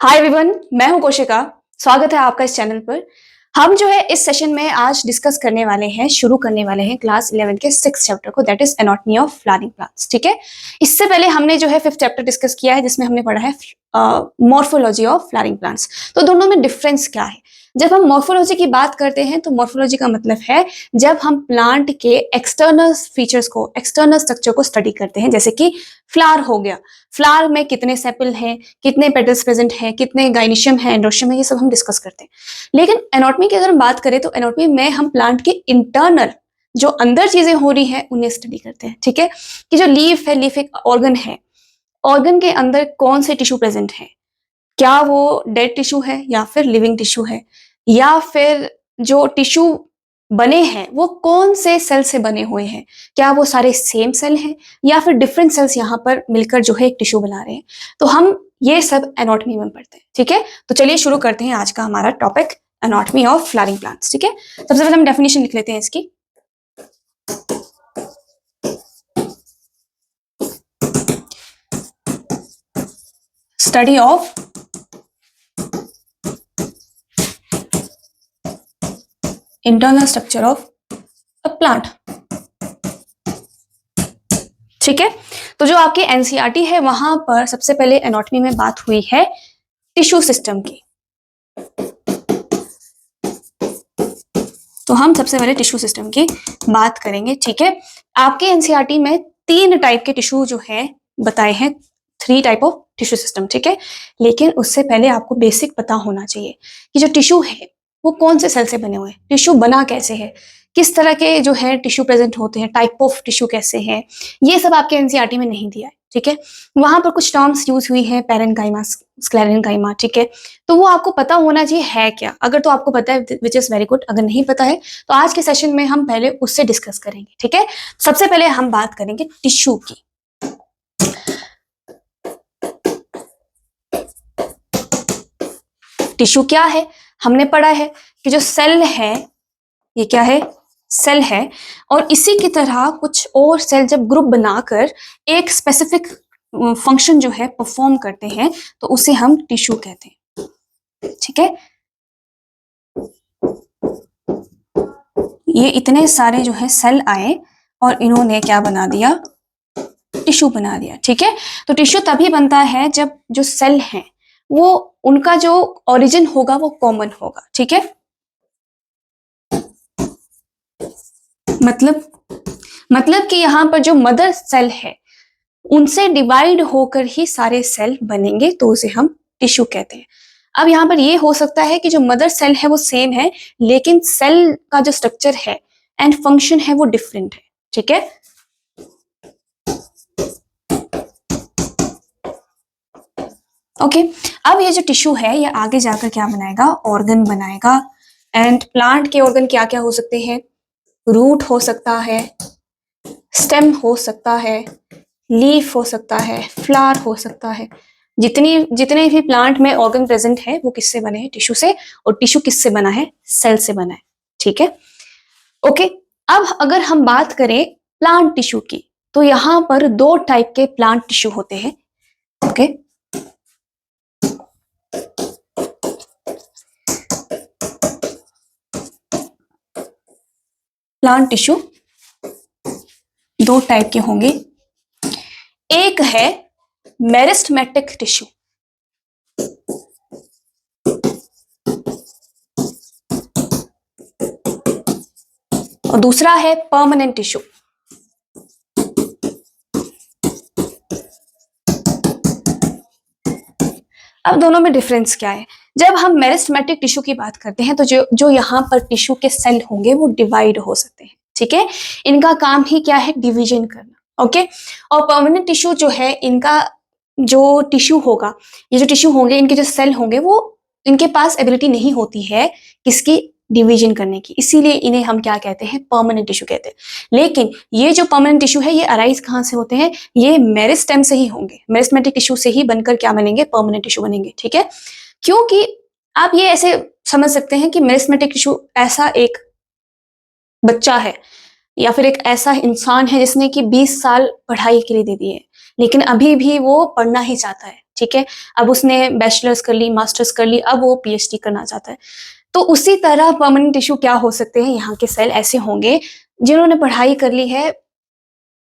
Hi everyone, मैं हूं कोशिका। स्वागत है आपका इस चैनल पर। हम जो है इस सेशन में आज डिस्कस करने वाले हैं, शुरू करने वाले हैं क्लास 11 के 6th चैप्टर को, that is anatomy of flowering plants. ठीक है, इससे पहले हमने जो है 5th चैप्टर डिस्कस किया है जिसमें हमने पढ़ा है मॉर्फोलॉजी ऑफ फ्लावरिंग प्लांट्स। तो दोनों में डिफरेंस क्या है? जब हम मॉर्फोलॉजी की बात करते हैं तो मॉर्फोलॉजी का मतलब है जब हम प्लांट के एक्सटर्नल फीचर्स को, एक्सटर्नल स्ट्रक्चर को स्टडी करते हैं। जैसे कि फ्लावर हो गया, फ्लावर में कितने सेपल हैं, कितने पेटल्स प्रेजेंट हैं, कितने गाइनिशियम है, एंड्रोशियम है, ये सब हम डिस्कस करते हैं। लेकिन एनाटॉमी की अगर हम बात करें तो एनाटॉमी में हम प्लांट के इंटरनल जो अंदर चीजें हो रही हैं उन्हें स्टडी करते हैं। ठीक है, कि जो लीफ है, लीफ एक ऑर्गन है, ऑर्गन के अंदर कौन से टिश्यू प्रेजेंट है, क्या वो डेड टिश्यू है या फिर लिविंग टिश्यू है, या फिर जो टिश्यू बने हैं वो कौन से सेल से बने हुए हैं, क्या वो सारे सेम सेल हैं या फिर डिफरेंट सेल्स यहाँ पर मिलकर जो है एक टिश्यू बना रहे हैं। तो हम ये सब एनाटॉमी में पढ़ते हैं। ठीक है, तो चलिए शुरू करते हैं आज का हमारा topic, anatomy of flowering plants. ठीक है, सबसे पहले हम डेफिनेशन लिख लेते हैं इसकी। Study of internal structure of a plant. ठीक है, तो जो आपके एनसीईआरटी है वहां पर सबसे पहले एनाटॉमी में बात हुई है टिश्यू सिस्टम की। तो हम सबसे पहले टिश्यू सिस्टम की बात करेंगे। ठीक है, आपके एनसीईआरटी में 3 टाइप के टिश्यू जो है बताए हैं, 3 टाइप ऑफ टिश्यू सिस्टम। ठीक है, लेकिन उससे पहले आपको बेसिक पता होना चाहिए कि जो टिश्यू है वो कौन से सेल से बने हुए हैं, टिश्यू बना कैसे है, किस तरह के जो है टिश्यू प्रेजेंट होते हैं, टाइप ऑफ टिश्यू कैसे है, ये सब आपके एनसीईआरटी में नहीं दिया है। ठीक है, वहां पर कुछ टर्म्स यूज हुई है, पैरेन्काइमा, स्क्लेरेन्काइमा। ठीक है, तो वो आपको पता होना चाहिए है क्या। अगर तो आपको पता है विच इज वेरी गुड, अगर नहीं पता है तो आज के सेशन में हम पहले उससे डिस्कस करेंगे। ठीक है, सबसे पहले हम बात करेंगे टिश्यू की। टिश्यू क्या है, हमने पढ़ा है कि जो सेल है, ये क्या है, सेल है, और इसी की तरह कुछ और सेल जब ग्रुप बनाकर एक स्पेसिफिक फंक्शन जो है परफॉर्म करते हैं तो उसे हम टिश्यू कहते हैं। ठीक है, ये इतने सारे जो है सेल आए और इन्होंने क्या बना दिया, टिश्यू बना दिया। ठीक है, तो टिश्यू तभी बनता है जब जो सेल है वो, उनका जो ओरिजिन होगा वो कॉमन होगा। ठीक है, मतलब कि यहाँ पर जो मदर सेल है उनसे डिवाइड होकर ही सारे सेल बनेंगे, तो उसे हम टिश्यू कहते हैं। अब यहाँ पर ये हो सकता है कि जो मदर सेल है वो सेम है, लेकिन सेल का जो स्ट्रक्चर है एंड फंक्शन है वो डिफरेंट है। ठीक है, ओके। अब ये जो टिश्यू है ये आगे जाकर क्या बनाएगा, ऑर्गन बनाएगा। एंड प्लांट के ऑर्गन क्या क्या हो सकते हैं, रूट हो सकता है, स्टेम हो सकता है, लीफ हो सकता है, फ्लावर हो सकता है। जितने भी प्लांट में ऑर्गन प्रेजेंट है वो किससे बने हैं, टिश्यू से। और टिश्यू किससे बना है, सेल से बना है। ठीक है, ओके। अब अगर हम बात करें प्लांट टिश्यू की तो यहां पर 2 टाइप के प्लांट टिश्यू होते हैं। ओके, प्लांट टिश्यू 2 टाइप के होंगे। एक है मेरिस्टेमेटिक टिश्यू, और दूसरा है परमानेंट टिश्यू। अब दोनों में डिफरेंस क्या है? जब हम मेरिस्टेमेटिक टिश्यू की बात करते हैं तो जो यहाँ पर टिश्यू के सेल होंगे वो डिवाइड हो सकते हैं। ठीक है, इनका काम ही क्या है, डिवीजन करना। ओके, और परमानेंट टिश्यू जो है, इनका जो टिश्यू होगा, ये जो टिश्यू होंगे, इनके जो सेल होंगे वो, इनके पास एबिलिटी नहीं होती है किसकी, डिवीजन करने की, इसीलिए इन्हें हम क्या कहते हैं, परमानेंट टिश्यू कहते हैं। लेकिन ये जो परमानेंट टिश्यू है ये अराइज कहाँ से होते हैं, ये मेरिस्टेम से ही होंगे, मेरिस्टेमेटिक टिश्यू से ही बनकर क्या बनेंगे, परमानेंट टिश्यू बनेंगे। ठीक है, क्योंकि आप ये ऐसे समझ सकते हैं कि मेरिस्टेमेटिक टिश्यू ऐसा एक बच्चा है या फिर एक ऐसा इंसान है जिसने कि 20 साल पढ़ाई के लिए दे दिए, लेकिन अभी भी वो पढ़ना ही चाहता है। ठीक है, अब उसने बैचलर्स कर ली, मास्टर्स कर ली, अब वो पीएचडी करना चाहता है। तो उसी तरह परमानेंट टिश्यू क्या हो सकते हैं, यहाँ के सेल ऐसे होंगे जिन्होंने पढ़ाई कर ली है,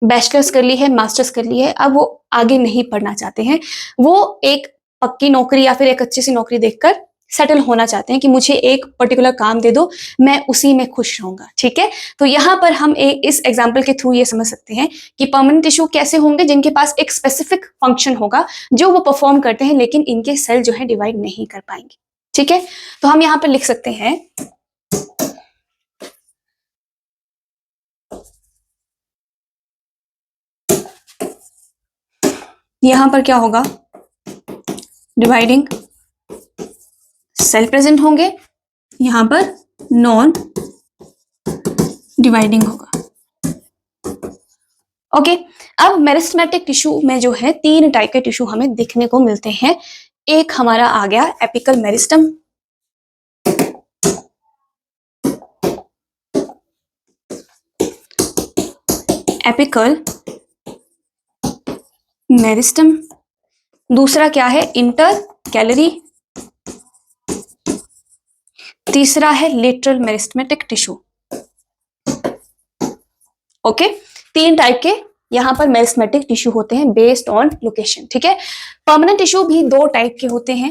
बैचलर्स कर ली है, मास्टर्स कर ली है, अब वो आगे नहीं पढ़ना चाहते हैं, वो एक पक्की नौकरी या फिर एक अच्छी सी नौकरी देखकर सेटल होना चाहते हैं कि मुझे एक पर्टिकुलर काम दे दो, मैं उसी में खुश रहूंगा। ठीक है, तो यहाँ पर हम इस एग्जाम्पल के थ्रू ये समझ सकते हैं कि परमानेंट टिश्यू कैसे होंगे, जिनके पास एक स्पेसिफिक फंक्शन होगा जो वो परफॉर्म करते हैं, लेकिन इनके सेल जो है डिवाइड नहीं कर पाएंगे। ठीक है, तो हम यहाँ पर लिख सकते हैं यहां पर क्या होगा, डिवाइडिंग सेल प्रेजेंट होंगे, यहां पर नॉन डिवाइडिंग होगा। ओके, अब मेरिस्टेमेटिक टिश्यू में जो है 3 टाइप के टिश्यू हमें देखने को मिलते हैं। एक हमारा आ गया एपिकल मेरिस्टम, एपिकल मेरिस्टम। दूसरा क्या है, इंटरकैलरी। तीसरा है lateral meristematic tissue. Okay, 3 type के यहां पर मेरिस्टेमेटिक टिश्यू होते हैं बेस्ड ऑन लोकेशन। ठीक है, परमानेंट टिश्यू भी 2 टाइप के होते हैं।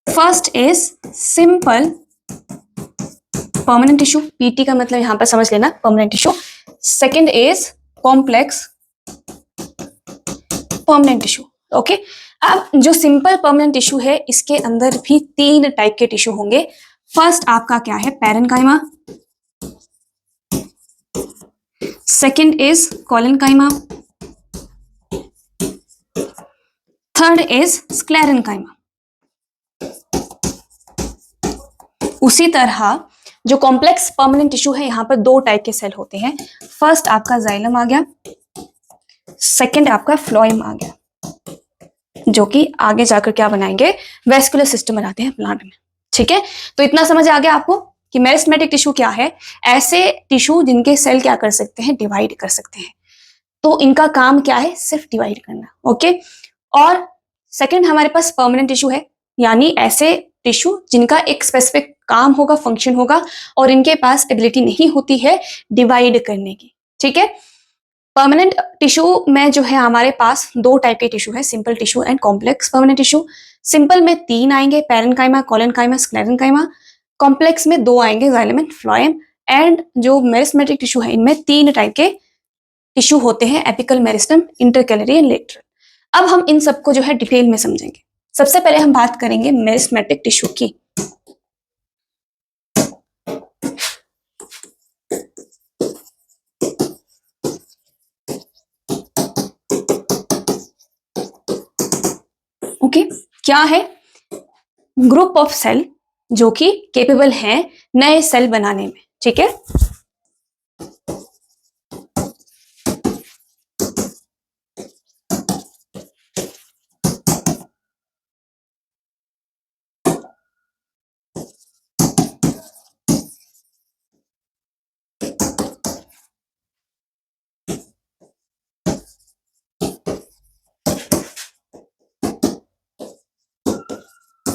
First is simple permanent tissue, PT का मतलब यहां पर समझ लेना permanent tissue. Second is complex permanent tissue. Okay, अब जो सिंपल परमानेंट टिश्यू है इसके अंदर भी 3 टाइप के टिश्यू होंगे। फर्स्ट आपका क्या है, parenchyma. Second is collenchyma. Third is sclerenchyma. उसी तरह जो कॉम्प्लेक्स परमानेंट टिश्यू है यहां पर 2 टाइप के सेल होते हैं। फर्स्ट आपका जाइलम आ गया, सेकंड आपका फ्लोएम आ गया, जो कि आगे जाकर क्या बनाएंगे, वेस्कुलर सिस्टम बनाते हैं प्लांट में। ठीक है, तो इतना समझ आ गया आपको कि मेरिस्टेमेटिक टिश्यू क्या है, ऐसे टिश्यू जिनके सेल क्या कर सकते हैं, डिवाइड कर सकते हैं। तो इनका काम क्या है, सिर्फ डिवाइड करना। ओके, और सेकंड हमारे पास परमानेंट टिश्यू है, यानी ऐसे टिश्यू जिनका एक स्पेसिफिक काम होगा, फंक्शन होगा, और इनके पास एबिलिटी नहीं होती है डिवाइड करने की। ठीक है, परमानेंट टिश्यू में जो है हमारे पास 2 टाइप के टिश्यू है, simple tissue and complex permanent tissue. Simple में 3 आएंगे, पैरेन्काइमा, कोलेनकाइमा, स्क्लेरेन्काइमा। कॉम्प्लेक्स में 2 आएंगे, जाइलम एंड फ्लोएम। एंड जो मेरिस्टेमेटिक टिश्यू है इनमें 3 टाइप के टिश्यू होते हैं, apical, meristem, intercalary and lateral. अब हम इन सबको जो है डिटेल में समझेंगे। सबसे पहले हम बात करेंगे मेरिस्टेमेटिक टिश्यू की। ओके, क्या है, ग्रुप ऑफ सेल जो कि केपेबल है नए सेल बनाने में। ठीक है,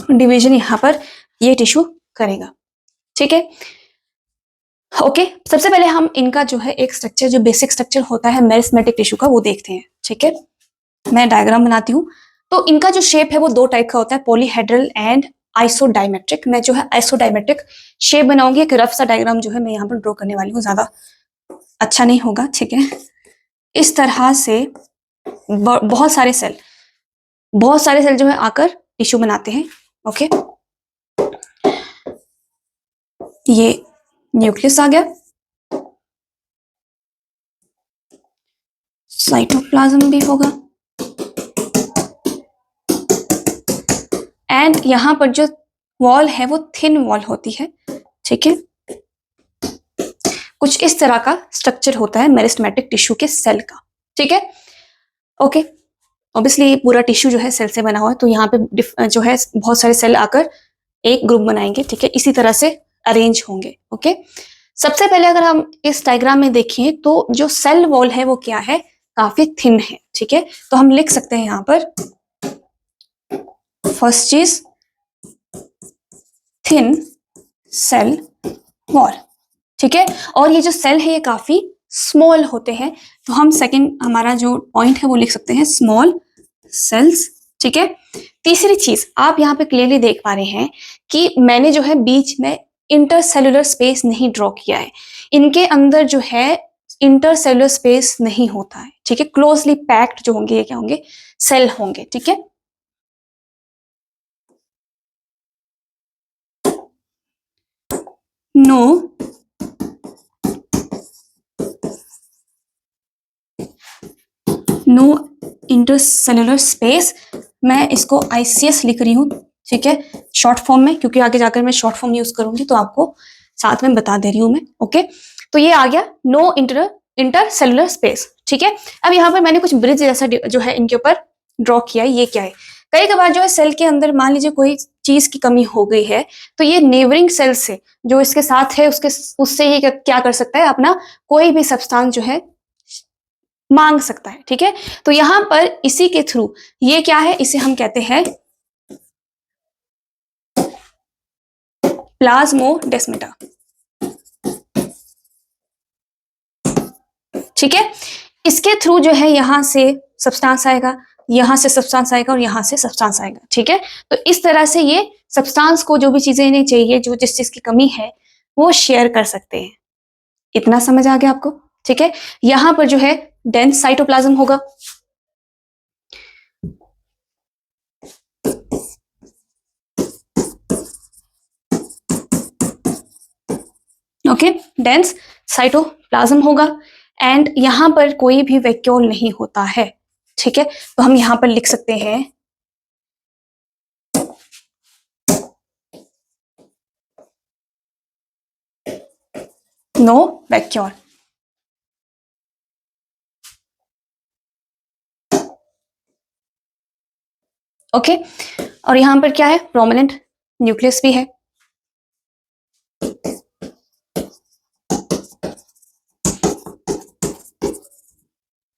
डिवीजन यहां पर ये टिश्यू करेगा। ठीक है, ओके, सबसे पहले हम इनका जो है एक स्ट्रक्चर, जो बेसिक स्ट्रक्चर होता है मेरिस्टेमेटिक टिश्यू का, वो देखते हैं। ठीक है, मैं डायग्राम बनाती हूँ। तो इनका जो शेप है वो 2 टाइप का होता है, पॉलीहेड्रल एंड आइसोडायमेट्रिक। मैं जो है आइसोडायमेट्रिक शेप बनाऊंगी, एक रफ सा डायग्राम जो है मैं यहाँ पर ड्रॉ करने वाली हूँ, ज्यादा अच्छा नहीं होगा। ठीक है, इस तरह से बहुत सारे सेल जो है आकर टिश्यू बनाते हैं। ओके, ये न्यूक्लियस आ गया, साइटोप्लाज्म भी होगा, एंड यहां पर जो वॉल है वो थिन वॉल होती है। ठीक है, कुछ इस तरह का स्ट्रक्चर होता है मेरिस्टेमेटिक टिश्यू के सेल का। ठीक है, ओके, ऑब्वियसली पूरा टिश्यू जो है सेल से बना हुआ है, तो यहाँ पे जो है बहुत सारे सेल आकर एक ग्रुप बनाएंगे। ठीक है, इसी तरह से अरेंज होंगे। ओके, सबसे पहले अगर हम इस डायग्राम में देखें तो जो सेल वॉल है वो क्या है, काफी थिन है। ठीक है, तो हम लिख सकते हैं यहाँ पर फर्स्ट चीज थिन सेल वॉल, ठीक है। और ये जो सेल है ये काफी स्मॉल होते हैं, तो हम सेकंड हमारा जो पॉइंट है वो लिख सकते हैं स्मॉल सेल्स, ठीक है। तीसरी चीज आप यहाँ पे क्लियरली देख पा रहे हैं कि मैंने जो है बीच में इंटरसेलुलर स्पेस नहीं ड्रॉ किया है, इनके अंदर जो है इंटरसेलुलर स्पेस नहीं होता है, ठीक है। क्लोजली पैक्ड जो होंगे ये क्या होंगे, सेल होंगे, ठीक है। नो इंटरसेलुलर स्पेस, मैं इसको ICS लिख रही हूँ, ठीक है, शॉर्ट फॉर्म में, क्योंकि आगे जाकर मैं शॉर्ट फॉर्म यूज करूंगी तो आपको साथ में बता दे रही हूं मैं, ओके। तो ये आ गया नो इंटरसेलुलर स्पेस, ठीक है। अब यहाँ पर मैंने कुछ ब्रिज जैसा जो है इनके ऊपर ड्रॉ किया है, ये क्या है, कई कबार जो है सेल के अंदर मान लीजिए कोई चीज की कमी हो गई है, तो ये नेबरिंग सेल से जो इसके साथ है उससे ये क्या कर सकता है, अपना कोई भी सब्सटेंस जो है मांग सकता है, ठीक है। तो यहां पर इसी के थ्रू ये क्या है, इसे हम कहते हैं प्लाज्मोडेस्माटा, ठीक है। इसके थ्रू जो है यहां से सब्सटेंस आएगा, यहां से सब्सटेंस आएगा और यहां से सब्सटेंस आएगा, ठीक है। तो इस तरह से ये सब्सटेंस को जो भी चीजें इन्हें चाहिए, जो जिस चीज की कमी है वो शेयर कर सकते हैं। इतना समझ आ गया आपको, ठीक है। यहां पर जो है डेंस साइटोप्लाज्म होगा, ओके, डेंस साइटोप्लाज्म होगा, एंड यहां पर कोई भी वैक्यूल नहीं होता है, ठीक है। तो हम यहां पर लिख सकते हैं नो वैक्यूल, ओके। और यहां पर क्या है, प्रोमिनेंट न्यूक्लियस भी है,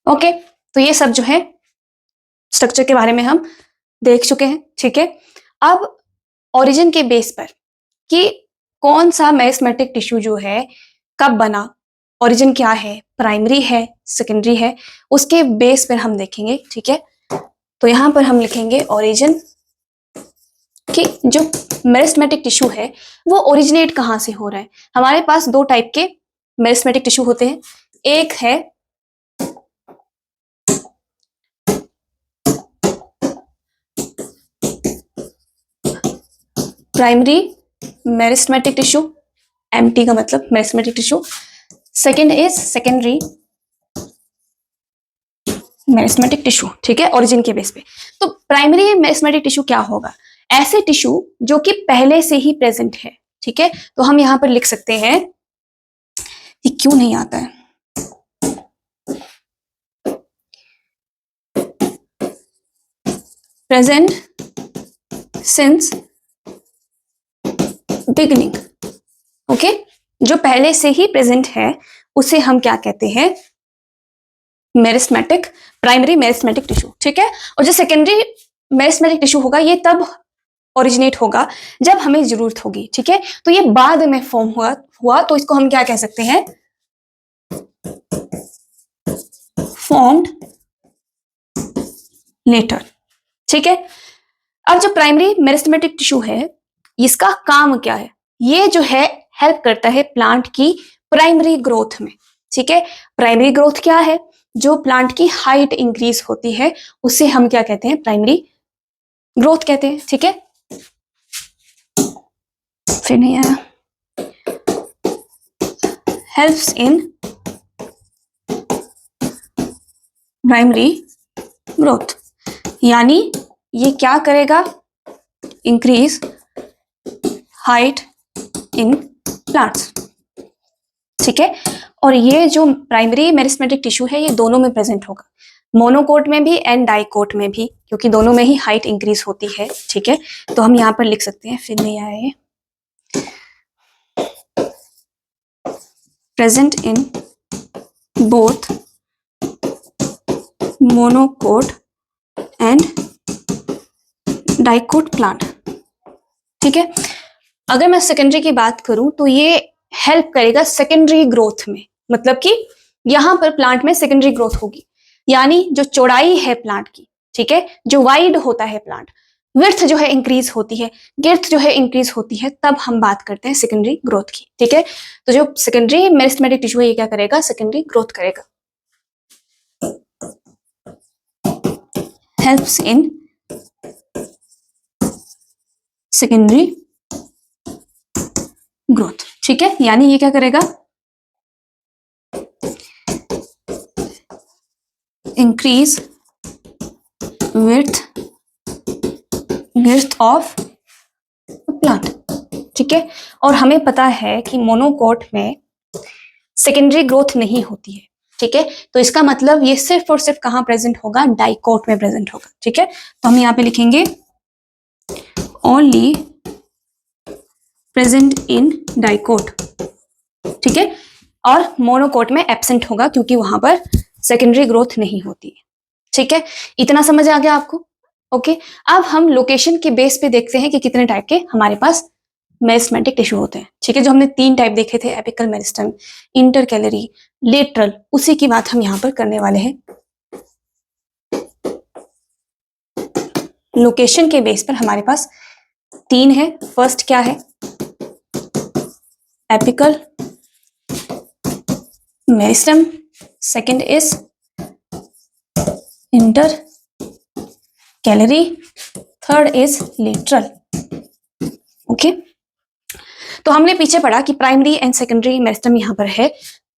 ओके। तो ये सब जो है स्ट्रक्चर के बारे में हम देख चुके हैं, ठीक है। अब ओरिजिन के बेस पर कि कौन सा मेरिस्टेमेटिक टिश्यू जो है कब बना, ओरिजिन क्या है, प्राइमरी है, सेकेंडरी है, उसके बेस पर हम देखेंगे, ठीक है। तो यहां पर हम लिखेंगे ओरिजिन कि जो मेरिस्टेमेटिक टिश्यू है वो ओरिजिनेट कहां से हो रहा है। हमारे पास दो टाइप के मेरिस्टेमेटिक टिश्यू होते हैं, एक है प्राइमरी मेरिस्टेमेटिक टिश्यू, MT का मतलब meristematic tissue, second is secondary meristematic tissue, ठीक है, ओरिजिन के बेस पे। तो प्राइमरी मेरिस्टेमेटिक टिश्यू क्या होगा, ऐसे टिश्यू जो कि पहले से ही प्रेजेंट है, ठीक है। तो हम यहां पर लिख सकते हैं, ये क्यों नहीं आता है, प्रेजेंट सिंस बिगिनिंग, ओके। जो पहले से ही प्रेजेंट है उसे हम क्या कहते हैं, मेरिस्टेमेटिक, प्राइमरी मेरिस्टेमेटिक टिश्यू, ठीक है। और जो सेकेंडरी मेरिस्टेमेटिक टिश्यू होगा ये तब ओरिजिनेट होगा जब हमें जरूरत होगी, ठीक है। तो ये बाद में फॉर्म हुआ तो इसको हम क्या कह सकते हैं, फॉर्म्ड लेटर, ठीक है। अब जो प्राइमरी मेरिस्टेमेटिक टिश्यू है इसका काम क्या है, ये जो है हेल्प करता है प्लांट की प्राइमरी ग्रोथ में, ठीक है। प्राइमरी ग्रोथ क्या है, जो प्लांट की हाइट इंक्रीज होती है उसे हम क्या कहते हैं, प्राइमरी ग्रोथ कहते हैं, ठीक है। फिर नहीं आया, हेल्प्स इन प्राइमरी ग्रोथ, यानी ये क्या करेगा, इंक्रीज हाइट इन प्लांट्स, ठीक है। और ये जो प्राइमरी मेरिस्टेमेटिक टिश्यू है ये दोनों में प्रेजेंट होगा, मोनोकोट में भी एंड डाइकोट में भी, क्योंकि दोनों में ही हाइट इंक्रीज होती है, ठीक है। तो हम यहां पर लिख सकते हैं, फिर नहीं आए, present in both monocot and dicot plant. ठीक है, अगर मैं सेकेंडरी की बात करूं तो ये हेल्प करेगा सेकेंडरी ग्रोथ में, मतलब कि यहां पर प्लांट में सेकेंडरी ग्रोथ होगी, यानी जो चौड़ाई है प्लांट की, ठीक है, जो वाइड होता है प्लांट, विड्थ जो है इंक्रीज होती है, गिर्थ जो है इंक्रीज होती है, तब हम बात करते हैं सेकेंडरी ग्रोथ की। ठीक है, तो जो सेकेंडरी मेरिस्टेमेटिक टिश्यू है ये क्या करेगा, सेकेंडरी ग्रोथ करेगा, हेल्प्स इन सेकेंडरी ग्रोथ। ठीक है, यानी ये क्या करेगा, इंक्रीज विड्थ ऑफ प्लांट। ठीक है, और हमें पता है कि मोनोकोट में सेकेंडरी ग्रोथ नहीं होती है। ठीक है, तो इसका मतलब ये सिर्फ और सिर्फ कहां प्रेजेंट होगा, डाइकोट में प्रेजेंट होगा। ठीक है, तो हम यहां पे लिखेंगे ओनली प्रेजेंट इन डाइकोट। ठीक है, और मोनोकोट में एब्सेंट होगा क्योंकि वहां पर सेकेंडरी ग्रोथ नहीं होती है। ठीक है, इतना समझ आ गया आपको? ओके, अब हम लोकेशन के बेस पे देखते हैं कि कितने टाइप के हमारे पास मेरिस्टेमेटिक टिश्यू होते हैं। ठीक है, जो हमने 3 टाइप देखे थे, एपिकल मेरिस्टम, इंटरकैलरी, लेटरल, उसी की बात हम यहां पर करने वाले हैं। लोकेशन के बेस पर हमारे पास 3 है। फर्स्ट क्या है, apical meristem, second is intercalary, third is lateral. Okay, तो हमने पीछे पढ़ा कि प्राइमरी एंड सेकेंडरी मेरिस्टम यहां पर है,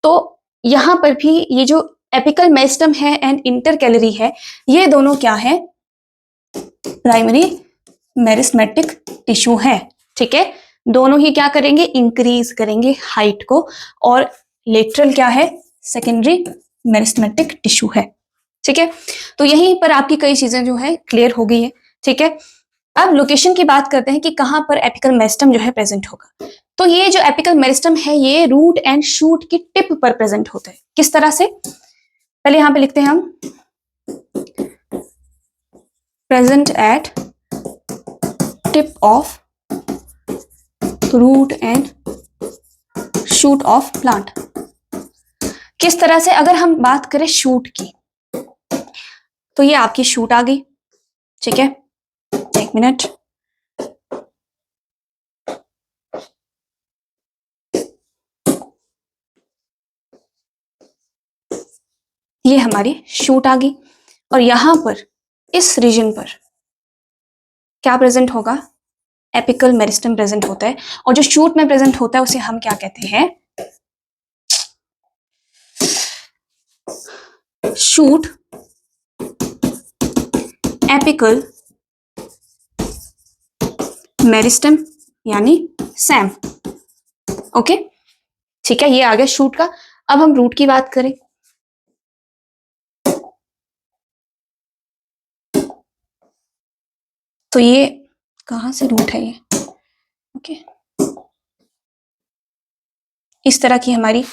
तो यहां पर भी ये जो एपिकल मेरिस्टम है एंड इंटरकैलरी है, ये दोनों क्या है, प्राइमरी मेरिस्टेमेटिक टिश्यू है। ठीक है, दोनों ही क्या करेंगे, इंक्रीज करेंगे हाइट को, और लेटरल क्या है, सेकेंडरी मेरिस्टेमेटिक टिश्यू है। ठीक है, तो यहीं पर आपकी कई चीजें जो है क्लियर हो गई है। ठीक है, अब लोकेशन की बात करते हैं कि कहां पर एपिकल मेरिस्टम जो है प्रेजेंट होगा। तो ये जो एपिकल मेरिस्टम है ये रूट एंड शूट की टिप पर प्रेजेंट होता है। किस तरह से, पहले यहां पे लिखते हैं हम, present at tip of root and shoot of plant. किस तरह से, अगर हम बात करें शूट की, तो ये आपकी शूट आ गई। ठीक है, एक मिनट, ये हमारी शूट आ गई, और यहां पर इस रीजन पर क्या प्रेजेंट होगा, एपिकल मेरिस्टम प्रेजेंट होता है, और जो शूट में प्रेजेंट होता है उसे हम क्या कहते हैं, शूट एपिकल मेरिस्टम, यानी सैम। ओके, ठीक है, ये आ गया शूट का। अब हम रूट की बात करें, तो ये कहां से रूट है, ये ओके, इस तरह की हमारी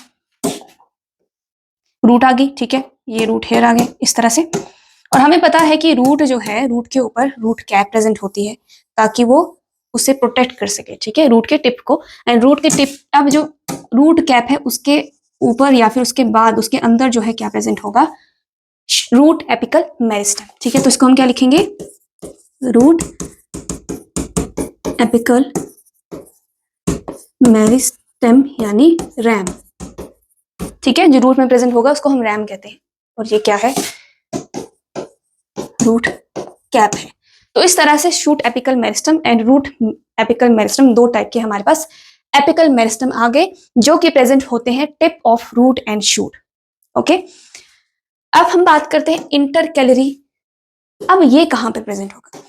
रूट आ गई। ठीक है, ये रूट हेयर आ गए इस तरह से, और हमें पता है कि रूट जो है, रूट के ऊपर रूट कैप प्रेजेंट होती है ताकि वो उसे प्रोटेक्ट कर सके। ठीक है, रूट के टिप को, एंड रूट के टिप, अब जो रूट कैप है उसके ऊपर या फिर उसके बाद उसके अंदर जो है क्या प्रेजेंट होगा, रूट एपिकल मेरिस्टम। ठीक है, तो इसको हम क्या लिखेंगे, रूट एपिकल मेरिस्टम यानी रैम। ठीक है, जो रूट में प्रेजेंट होगा उसको हम रैम कहते हैं, और ये क्या है, रूट कैप है। तो इस तरह से shoot apical meristem and root apical meristem, 2 type के हमारे पास एपिकल मेरिस्टम आ गए, जो कि प्रेजेंट होते हैं tip of root and shoot. Okay, अब हम बात करते हैं इंटरकैलरी। अब ये कहां पर प्रेजेंट होगा,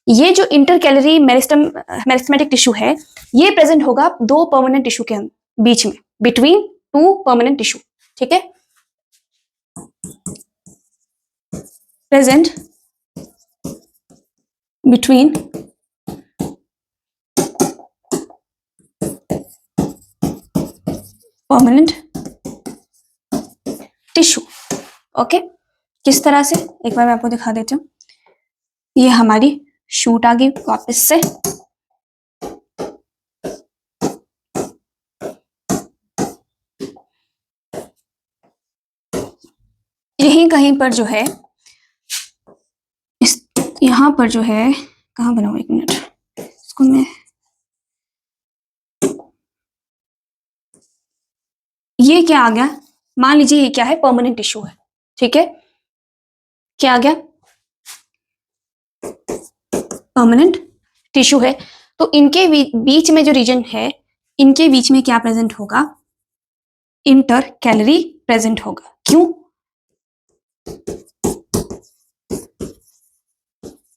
ये जो इंटरकैलरी मेरिस्टेमेटिक टिश्यू है, ये प्रेजेंट होगा 2 परमानेंट टिश्यू के बीच में, बिटवीन 2 परमानेंट टिश्यू। ठीक है, present between permanent tissue. Okay, किस तरह से, एक बार मैं आपको दिखा देती हूँ, ये हमारी शूट आ गई वापस से, यहीं कहीं पर जो है इस यहां पर जो है, कहाँ बनाऊं, एक मिनट इसको मैं, ये क्या आ गया, मान लीजिए ये क्या है, परमानेंट टिश्यू है, ठीक है, क्या आ गया, परमानेंट टिश्यू है। तो इनके बीच में जो रीजन है, इनके बीच में क्या प्रेजेंट होगा, इंटर कैलरी प्रेजेंट होगा। क्यों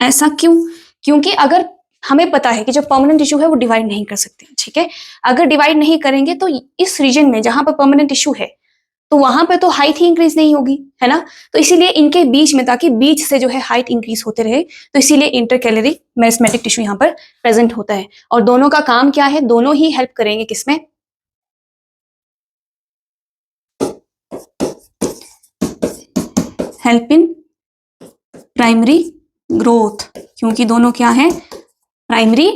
ऐसा, क्यों, क्योंकि अगर हमें पता है कि जो परमानेंट टिश्यू है वो डिवाइड नहीं कर सकते, ठीक है, अगर डिवाइड नहीं करेंगे तो इस रीजन में जहां पर परमानेंट टिश्यू है तो वहां पे तो हाइट ही इंक्रीज नहीं होगी, है ना, तो इसीलिए इनके बीच में, ताकि बीच से जो है हाइट इंक्रीज होते रहे, तो इसीलिए इंटरकैलरी मेरिस्टेमेटिक टिश्यू यहाँ पर प्रेजेंट होता है। और दोनों का काम क्या है, दोनों ही हेल्प करेंगे किसमें, हेल्प इन प्राइमरी ग्रोथ, क्योंकि दोनों क्या है, प्राइमरी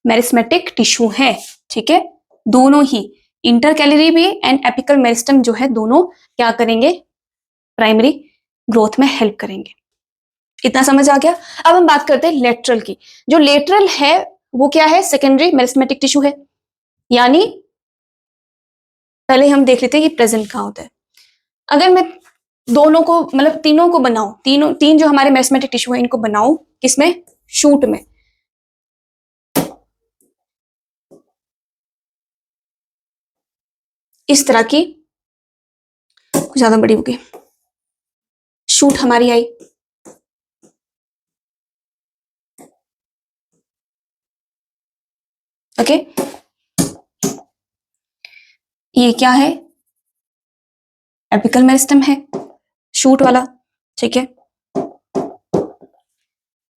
मेरिस्टेमेटिक टिश्यू है, ठीक है, दोनों ही, इंटरकैलरी भी एंड एपिकल मेरिस्टम जो है, दोनों क्या करेंगे, प्राइमरी ग्रोथ में हेल्प करेंगे। इतना समझ आ गया। अब हम बात करते हैं लेटरल की। जो लेटरल है वो क्या है, सेकेंडरी मेरिस्टेमेटिक टिश्यू है, यानी पहले हम देख लेते हैं कि प्रेजेंट कहाँ होता है। अगर मैं दोनों को, मतलब तीनों को बनाऊं, तीन जो हमारे मेरिस्टेमेटिक टिश्यू है इनको बनाऊं किसमें, शूट में, इस तरह की, कुछ ज्यादा बड़ी होगी, शूट हमारी आई, ओके, ये क्या है, एपिकल मेरिस्टम है, शूट वाला, ठीक है,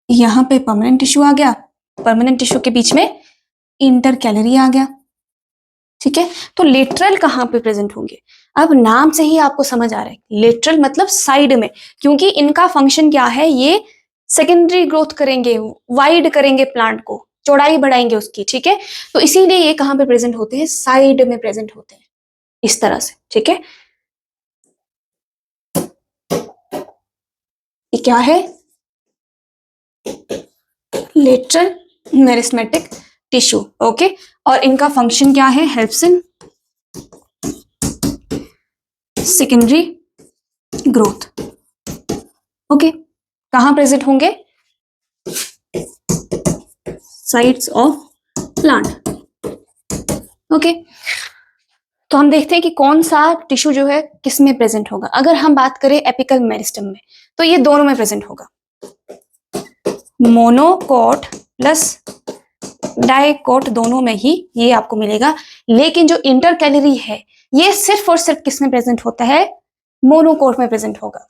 यहां पे परमानेंट टिश्यू आ गया, परमानेंट टिश्यू के बीच में इंटरकैलरी आ गया, ठीक है। तो लेटरल कहां पे प्रेजेंट होंगे, अब नाम से ही आपको समझ आ रहा है, लेटरल मतलब साइड में, क्योंकि इनका फंक्शन क्या है, ये सेकेंडरी ग्रोथ करेंगे, वाइड करेंगे प्लांट को, चौड़ाई बढ़ाएंगे उसकी, ठीक है, तो इसीलिए ये कहां पे प्रेजेंट होते हैं, साइड में प्रेजेंट होते हैं, इस तरह से, ठीक है। ये क्या है, लेटरल मेरिस्टेमेटिक टिश्यू, ओके, और इनका फंक्शन क्या है, helps in secondary growth, okay, कहां प्रेजेंट होंगे, साइड्स ऑफ प्लांट, ओके। तो हम देखते हैं कि कौन सा टिश्यू जो है किस में प्रेजेंट होगा। अगर हम बात करें एपिकल मेरिस्टम में, तो ये दोनों में प्रेजेंट होगा, मोनोकोट प्लस डाइकोट, दोनों में ही ये आपको मिलेगा। लेकिन जो इंटरकैलरी है ये सिर्फ और सिर्फ किस में प्रेजेंट होता है, मोनोकोट में प्रेजेंट होगा,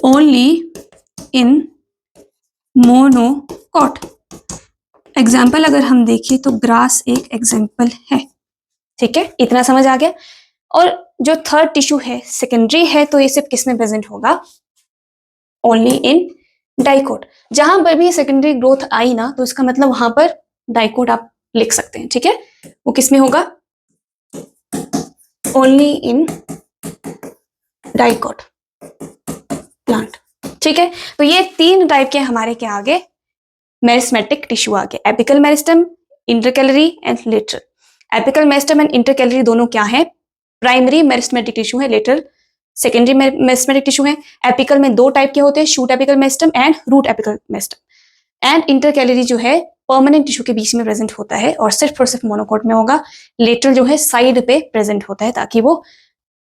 ओनली इन मोनोकोट। एग्जाम्पल अगर हम देखें तो ग्रास एक एग्जाम्पल है, ठीक है, इतना समझ आ गया। और जो थर्ड टिश्यू है सेकेंडरी है, तो ये सिर्फ किस में प्रेजेंट होगा, ओनली इन डाइकोट। जहां पर भी सेकेंडरी ग्रोथ आई ना, तो इसका मतलब वहां पर डाइकोट आप लिख सकते हैं, ठीक है, वो किस में होगा, ओनली इन डाइकोट प्लांट, ठीक है। तो ये तीन टाइप के हमारे क्या आगे, मेरिस्टेमेटिक टिश्यू आगे, apical meristem, intercalary and lateral. Apical meristem and intercalary दोनों क्या है, प्राइमरी मेरिस्टेमेटिक टिश्यू है, लेटरल सेकेंडरी मेरिस्टेमेटिक टिश्यू है। एपिकल में दो टाइप के होते हैं, shoot apical meristem and root apical meristem. And intercalary जो है परमानेंट टिश्यू के बीच में प्रेजेंट होता है और सिर्फ मोनोकोट में होगा। लेटरल जो है साइड पे प्रेजेंट होता है, ताकि वो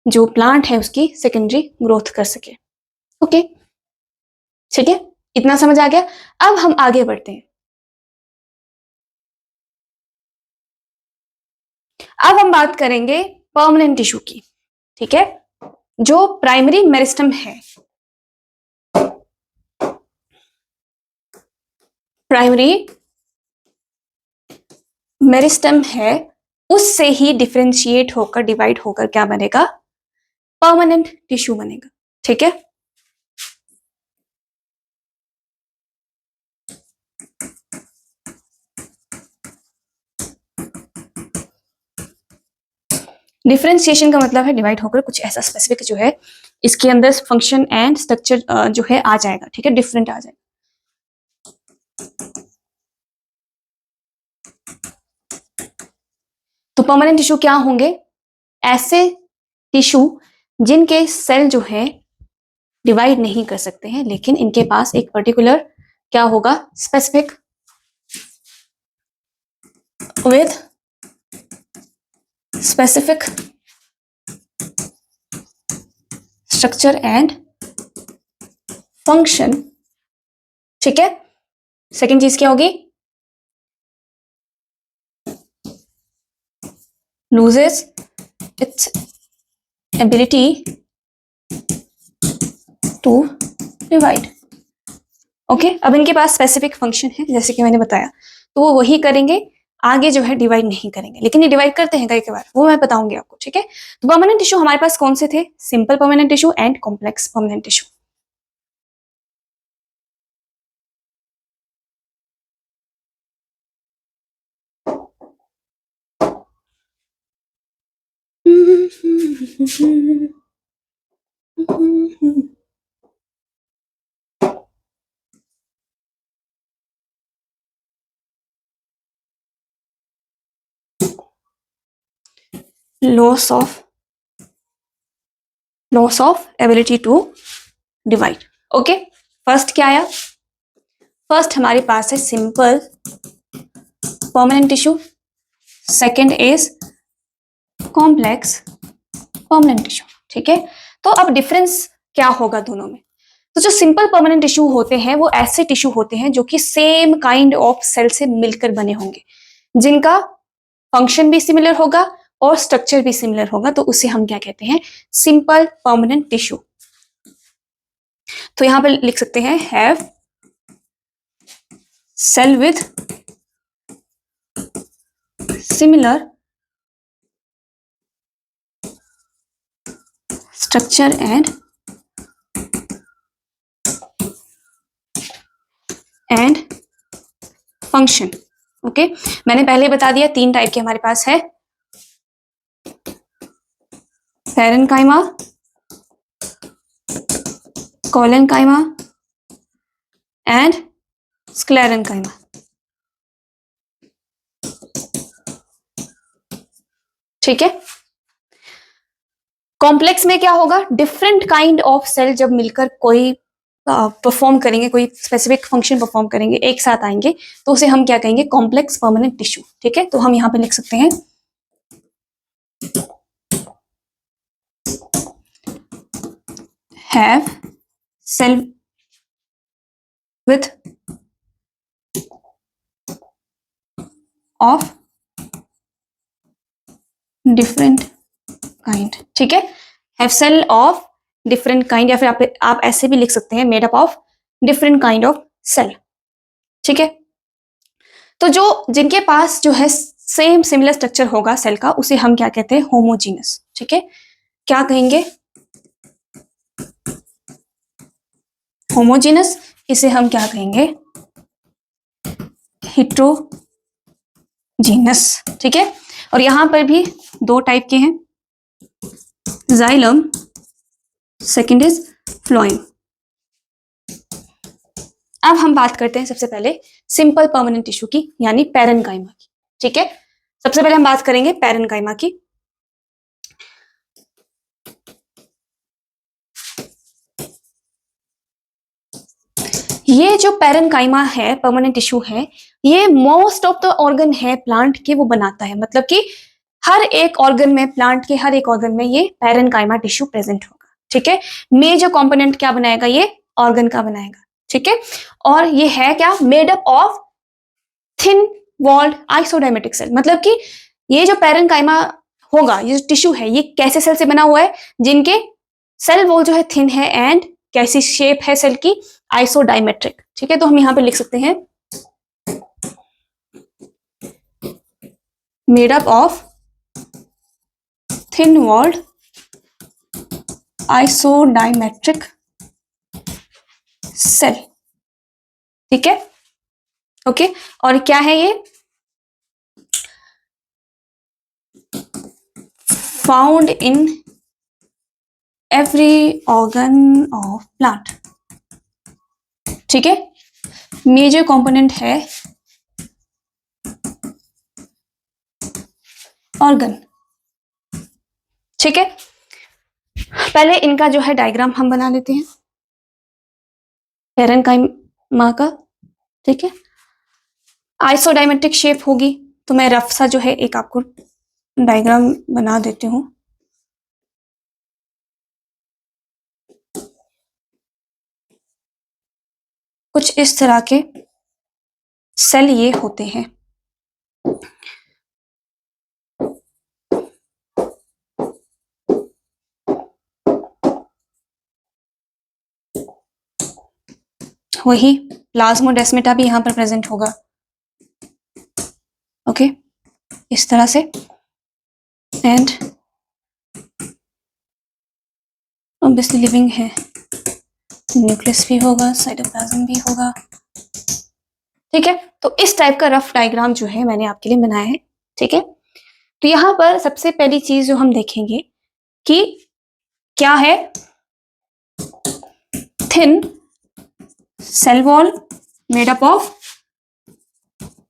जो प्लांट है उसकी सेकेंडरी ग्रोथ कर सके, ओके, ठीक है, इतना समझ आ गया। अब हम आगे बढ़ते हैं। अब हम बात करेंगे परमानेंट टिश्यू की, ठीक है, जो प्राइमरी मेरिस्टम है, प्राइमरी मेरिस्टम है, उससे ही डिफरेंशिएट होकर, डिवाइड होकर क्या बनेगा, परमानेंट टिश्यू बनेगा, ठीक है। डिफरेंशिएशन का मतलब है डिवाइड होकर कुछ ऐसा स्पेसिफिक जो है इसके अंदर फंक्शन एंड स्ट्रक्चर जो है आ जाएगा, ठीक है, डिफरेंट आ जाएगा। तो परमानेंट टिश्यू क्या होंगे? ऐसे टिश्यू जिनके सेल जो है डिवाइड नहीं कर सकते हैं, लेकिन इनके पास एक पर्टिकुलर क्या होगा, specific with specific structure and function, ठीक है। सेकेंड चीज क्या होगी? loses its ability to divide। Okay, अब इनके पास स्पेसिफिक फंक्शन है जैसे कि मैंने बताया, तो वो वही करेंगे, आगे जो है डिवाइड नहीं करेंगे, लेकिन ये डिवाइड करते हैं कई बार, वो मैं बताऊंगी आपको, ठीक है। तो परमानेंट टिश्यू हमारे पास कौन से थे? Simple permanent tissue and complex permanent tissue. Loss of ability to divide. Okay, first क्या आया? फर्स्ट हमारे पास है simple permanent tissue, second is complex permanent tissue, ठीक है। तो अब डिफरेंस क्या होगा दोनों में? तो जो सिंपल परमानेंट टिश्यू होते हैं वो ऐसे टिश्यू होते हैं जो कि सेम काइंड ऑफ सेल से मिलकर बने होंगे, जिनका फंक्शन भी सिमिलर होगा और स्ट्रक्चर भी सिमिलर होगा, तो उसे हम क्या कहते हैं? Simple permanent tissue. तो यहां पर लिख सकते हैं have cell with similar structure and function. Okay, मैंने पहले बता दिया तीन टाइप के हमारे पास है, पैरेन्काइमा, कोलेन्काइमा एंड स्क्लेरेन्काइमा। ठीक है। कॉम्प्लेक्स में क्या होगा? डिफरेंट काइंड ऑफ सेल जब मिलकर कोई परफॉर्म करेंगे, कोई स्पेसिफिक फंक्शन परफॉर्म करेंगे, एक साथ आएंगे, तो उसे हम क्या कहेंगे? Complex permanent tissue. ठीक है, तो हम यहां पे लिख सकते हैं have cell with of different kind. ठीक है, have cell of different kind, या फिर आप ऐसे भी लिख सकते हैं made up of different kind of cell. ठीक है, तो जो जिनके पास जो है सेम सिमिलर स्ट्रक्चर होगा सेल का, उसे हम क्या कहते हैं? होमोजीनस। ठीक है, क्या कहेंगे? होमोजीनस। इसे हम क्या कहेंगे? हेट्रोजीनस। ठीक है, और यहां पर भी दो टाइप के हैं, जाइलम, सेकेंड इज फ्लोएम। अब हम बात करते हैं सबसे पहले सिंपल परमानेंट टिश्यू की, यानी पैरेन्काइमा की। ठीक है, सबसे पहले हम बात करेंगे पैरेन्काइमा की। ये जो पैरेन्काइमा है, परमानेंट टिश्यू है, ये मोस्ट ऑफ द ऑर्गन है प्लांट के वो बनाता है, मतलब कि हर एक ऑर्गन में, प्लांट के हर एक ऑर्गन में ये पैरेन्काइमा टिश्यू प्रेजेंट होगा। ठीक है, मेजर कंपोनेंट क्या बनाएगा? ये ऑर्गन का बनाएगा। ठीक है, और ये है क्या? Made up of thin walled isodiametric cell, मतलब कि ये जो पैरेन्काइमा होगा, ये जो टिश्यू है, ये कैसे सेल से बना हुआ है? जिनके सेल वॉल जो है थिन है, एंड कैसी शेप है सेल की? आइसोडायमेट्रिक। ठीक है, तो हम यहां पे लिख सकते हैं made up of thin walled isodiametric cell. ठीक है, ओके, और क्या है ये? Found in every organ of plant. ठीक है, मेजर कंपोनेंट है ऑर्गन। ठीक है, पहले इनका जो है डायग्राम हम बना लेते हैं पैरेन्काइमा का। ठीक है, आइसोडायमेट्रिक शेप होगी, तो मैं रफ सा जो है एक आपको डायग्राम बना देती हूँ। कुछ इस तरह के सेल ये होते हैं। वही प्लाज्मोडेस्माटा भी यहां पर प्रेजेंट होगा। ओके, इस तरह से। एंड ऑब्वियसली लिविंग है, न्यूक्लियस भी होगा, साइटोप्लाज्म भी होगा। ठीक है, तो इस टाइप का रफ डायग्राम जो है मैंने आपके लिए बनाया है। ठीक है, तो यहां पर सबसे पहली चीज जो हम देखेंगे कि क्या है, thin cell wall made up of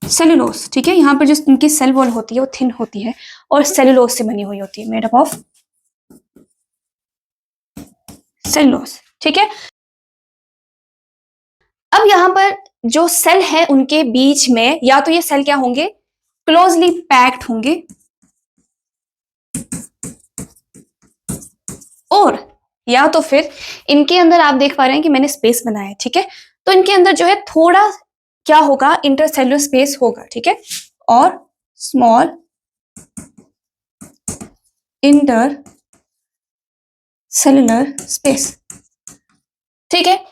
cellulose. ठीक है, यहां पर जो इनकी सेल वॉल होती है वो थिन होती है और सेलुलोज से बनी हुई होती है, मेड अप ऑफ सेलुलोज। ठीक है, अब यहां पर जो सेल है उनके बीच में या तो ये सेल क्या होंगे, क्लोजली पैक्ड होंगे, और या तो फिर इनके अंदर आप देख पा रहे हैं कि मैंने स्पेस बनाया है। ठीक है, तो इनके अंदर जो है थोड़ा क्या होगा, इंटरसेलुलर स्पेस होगा। ठीक है, और स्मॉल इंटर सेलुलर स्पेस। ठीक है,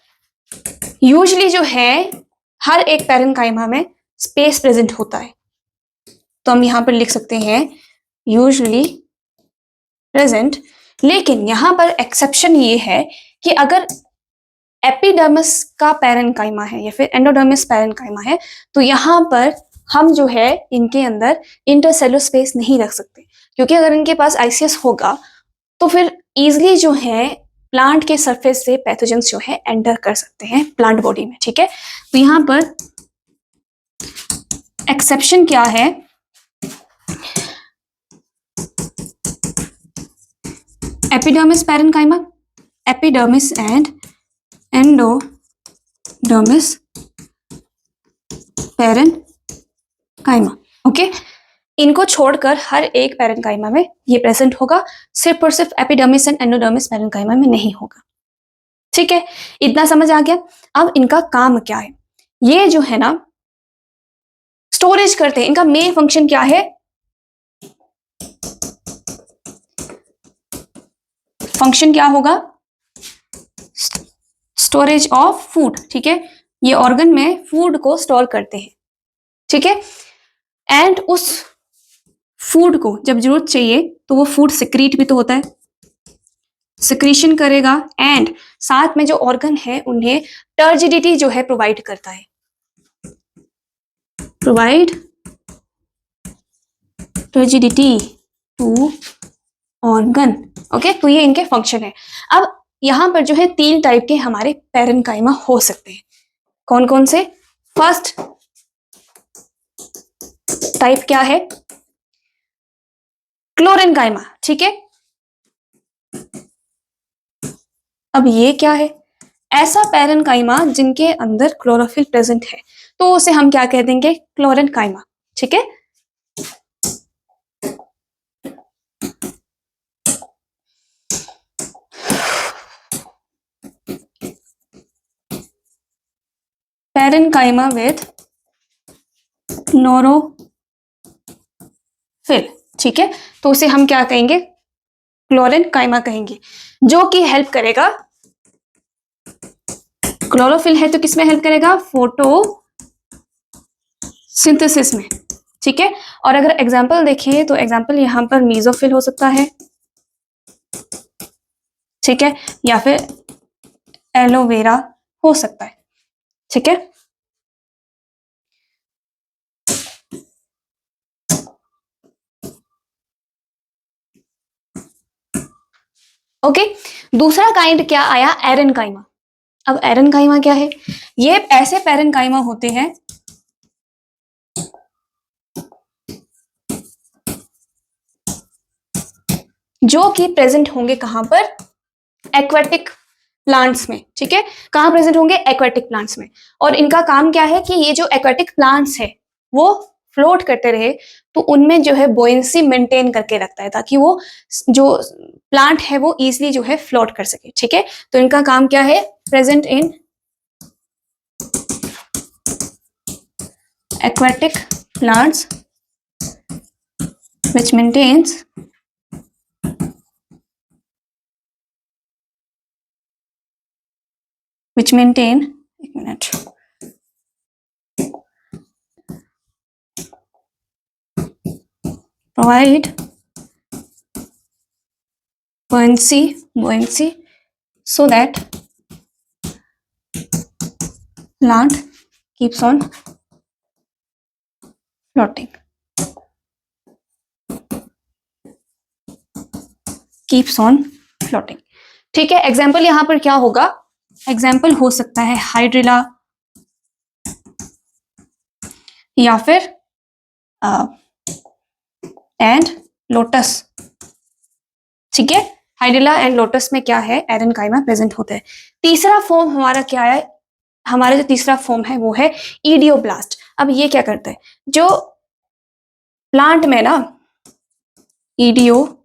यूजली जो है हर एक पैरेन्काइमा में स्पेस प्रेजेंट होता है, तो हम यहां पर लिख सकते हैं यूजली प्रेजेंट। लेकिन यहां पर एक्सेप्शन ये है कि अगर एपिडर्मिस का पैरेन्काइमा है या फिर एंडोडर्मिस पैरेन्काइमा है, तो यहां पर हम जो है इनके अंदर इंटरसेलुलर स्पेस नहीं रख सकते, क्योंकि अगर इनके पास आईसीएस होगा तो फिर इजिली जो है प्लांट के सरफेस से पैथोजेंस जो है एंटर कर सकते हैं प्लांट बॉडी में। ठीक है, तो यहां पर एक्सेप्शन क्या है, epidermis parenchyma, epidermis and endodermis parenchyma. Okay, इनको छोड़कर हर एक पैरेन्काइमा में ये प्रेजेंट होगा, सिर्फ और सिर्फ एपिडर्मिस एंड एंडोडर्मिस पैरेन्काइमा में नहीं होगा। ठीक है, इतना समझ आ गया। अब इनका काम क्या है, ये जो है ना स्टोरेज करते हैं, इनका मेन फंक्शन क्या है, फंक्शन क्या होगा, स्टोरेज ऑफ फूड। ठीक है, ये ऑर्गन में फूड को स्टोर करते हैं। ठीक है, एंड उस फूड को जब जरूरत चाहिए तो वो फूड सिक्रीट भी तो होता है, सिक्रीशन करेगा, एंड साथ में जो ऑर्गन है उन्हें टर्जिडिटी जो है प्रोवाइड करता है, provide turgidity to organ. Okay, तो ये इनके फंक्शन है। अब यहां पर जो है 3 टाइप के हमारे पैरेन्काइमा हो सकते हैं। कौन कौन से? फर्स्ट टाइप क्या है, क्लोरेन्काइमा। ठीक है, अब ये क्या है, ऐसा पैरेन्काइमा जिनके अंदर क्लोरोफिल प्रेजेंट है, तो उसे हम क्या कह देंगे, क्लोरेन्काइमा। ठीक है, पैरेन्काइमा विथ क्लोरोफिल। ठीक है, तो उसे हम क्या कहेंगे, क्लोरेन्काइमा कहेंगे, जो कि हेल्प करेगा, क्लोरोफिल है तो किसमें हेल्प करेगा, फोटोसिंथेसिस में। ठीक है, और अगर एग्जाम्पल देखें तो एग्जाम्पल यहां पर मीजोफिल हो सकता है, ठीक है, या फिर एलोवेरा हो सकता है। ठीक है, ओके, दूसरा काइंड क्या आया, एरेनकाइमा। अब एरेनकाइमा क्या है, ये ऐसे पैरेनकाइमा होते हैं जो कि प्रेजेंट होंगे कहां पर, एक्वेटिक प्लांट्स में, ठीक है। कहां प्रेजेंट होंगे, एक्वेटिक प्लांट्स में। और इनका काम क्या है कि ये जो एक्वेटिक प्लांट्स है वो फ्लोट करते रहे, तो उनमें जो है बोयंसी मेंटेन करके रखता है, ताकि वो जो प्लांट है वो इजिली जो है फ्लोट कर सके, ठीक है। तो इनका काम क्या है, present in aquatic plants which maintain एक minute, provide buoyancy so that plant keeps on floating, ठीक है। एग्जाम्पल यहां पर क्या होगा, एग्जाम्पल हो सकता है हाइड्रिला या फिर एंड लोटस, ठीक है। हाइड्रिला एंड लोटस में क्या है, एरेनकाइमा प्रेजेंट होता है। तीसरा फॉर्म हमारा क्या है, हमारा जो तीसरा फॉर्म है वो है इडियोब्लास्ट। अब ये क्या करता है, जो प्लांट में ना इडियोब्लास्ट,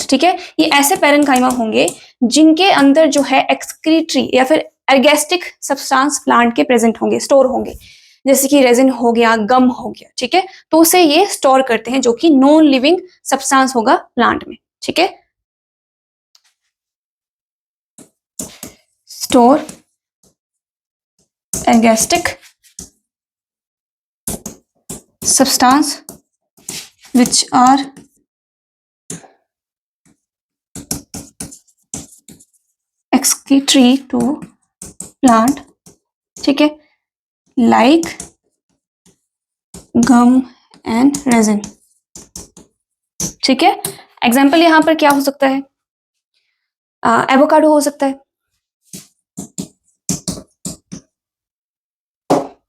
ठीक है, ये ऐसे पैरेनकाइमा होंगे जिनके अंदर जो है एक्सक्रीटरी या फिर एर्गेस्टिक सब्सटेंस प्लांट के प्रेजेंट होंगे, स्टोर होंगे, जैसे कि रेजिन हो गया, गम हो गया, ठीक है। तो उसे ये स्टोर करते हैं, जो कि नॉन लिविंग सब्सटेंस होगा प्लांट में, ठीक है। Store ergastic substance which are excretory to plant, ठीक है, like gum and resin, ठीक है। एग्जाम्पल यहां पर क्या हो सकता है, एवोकाडो हो सकता है,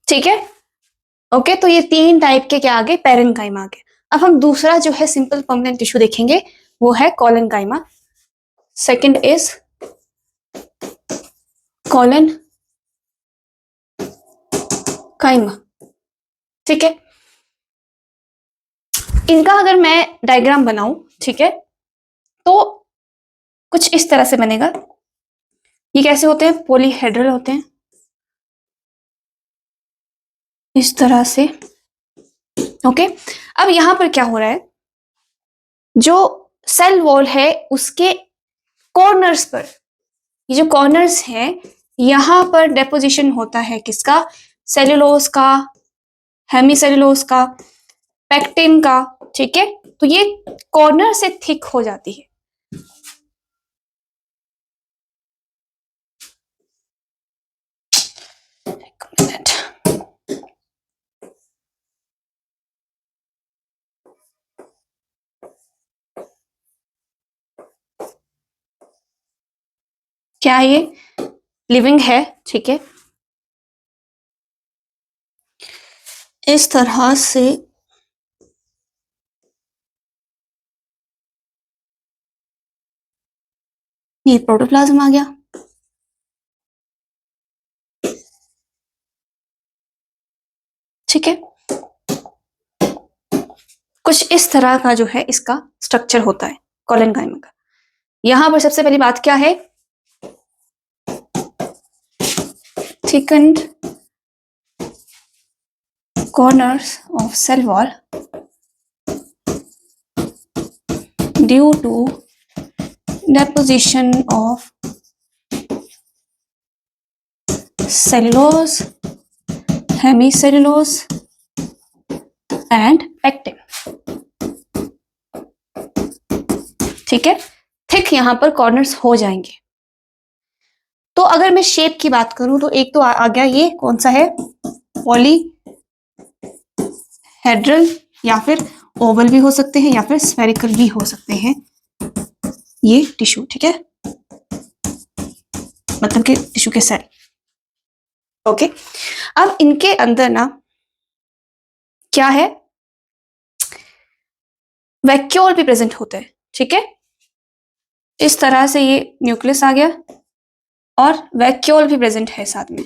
ठीक है। ओके, तो ये तीन टाइप के क्या आ गए, पैरेनकाइमा आ गए। अब हम दूसरा जो है सिंपल परमानेंट टिश्यू देखेंगे, वो है कॉलेनकाइमा। सेकंड इज कॉलेनकाइमा, ठीक है। इनका अगर मैं डायग्राम बनाऊं, ठीक है, तो कुछ इस तरह से बनेगा। ये कैसे होते हैं, पॉलीहेड्रल होते हैं इस तरह से, ओके। अब यहां पर क्या हो रहा है, जो सेल वॉल है उसके कॉर्नर्स पर, ये जो कॉर्नर्स हैं यहां पर डेपोजिशन होता है किसका, सेल्यूलोज का, हेमीसेल्यूलोज का, पेक्टिन का, ठीक है। तो ये कॉर्नर से थिक हो जाती है, एक मिनट, क्या ये लिविंग है, ठीक है। इस तरह से ये प्रोटोप्लाज्म आ गया, ठीक है। कुछ इस तरह का जो है इसका स्ट्रक्चर होता है कॉलेनकाइमा का। यहां पर सबसे पहली बात क्या है, thickened corners of cell wall due to deposition of cellulose, hemicellulose and pectin, ठीक है। थिक यहां पर कॉर्नर्स हो जाएंगे। तो अगर मैं शेप की बात करूं तो एक तो आ गया, ये कौन सा है, पॉलीहेड्रल, या फिर ओवल भी हो सकते हैं या फिर स्फेरिकल भी हो सकते हैं, ये टिश्यू, ठीक है, मतलब कि टिश्यू के सेल। ओके, अब इनके अंदर ना क्या है, वैक्यूल भी प्रेजेंट होते हैं, ठीक है। इस तरह से ये न्यूक्लियस आ गया और वैक्यूल भी प्रेजेंट है साथ में।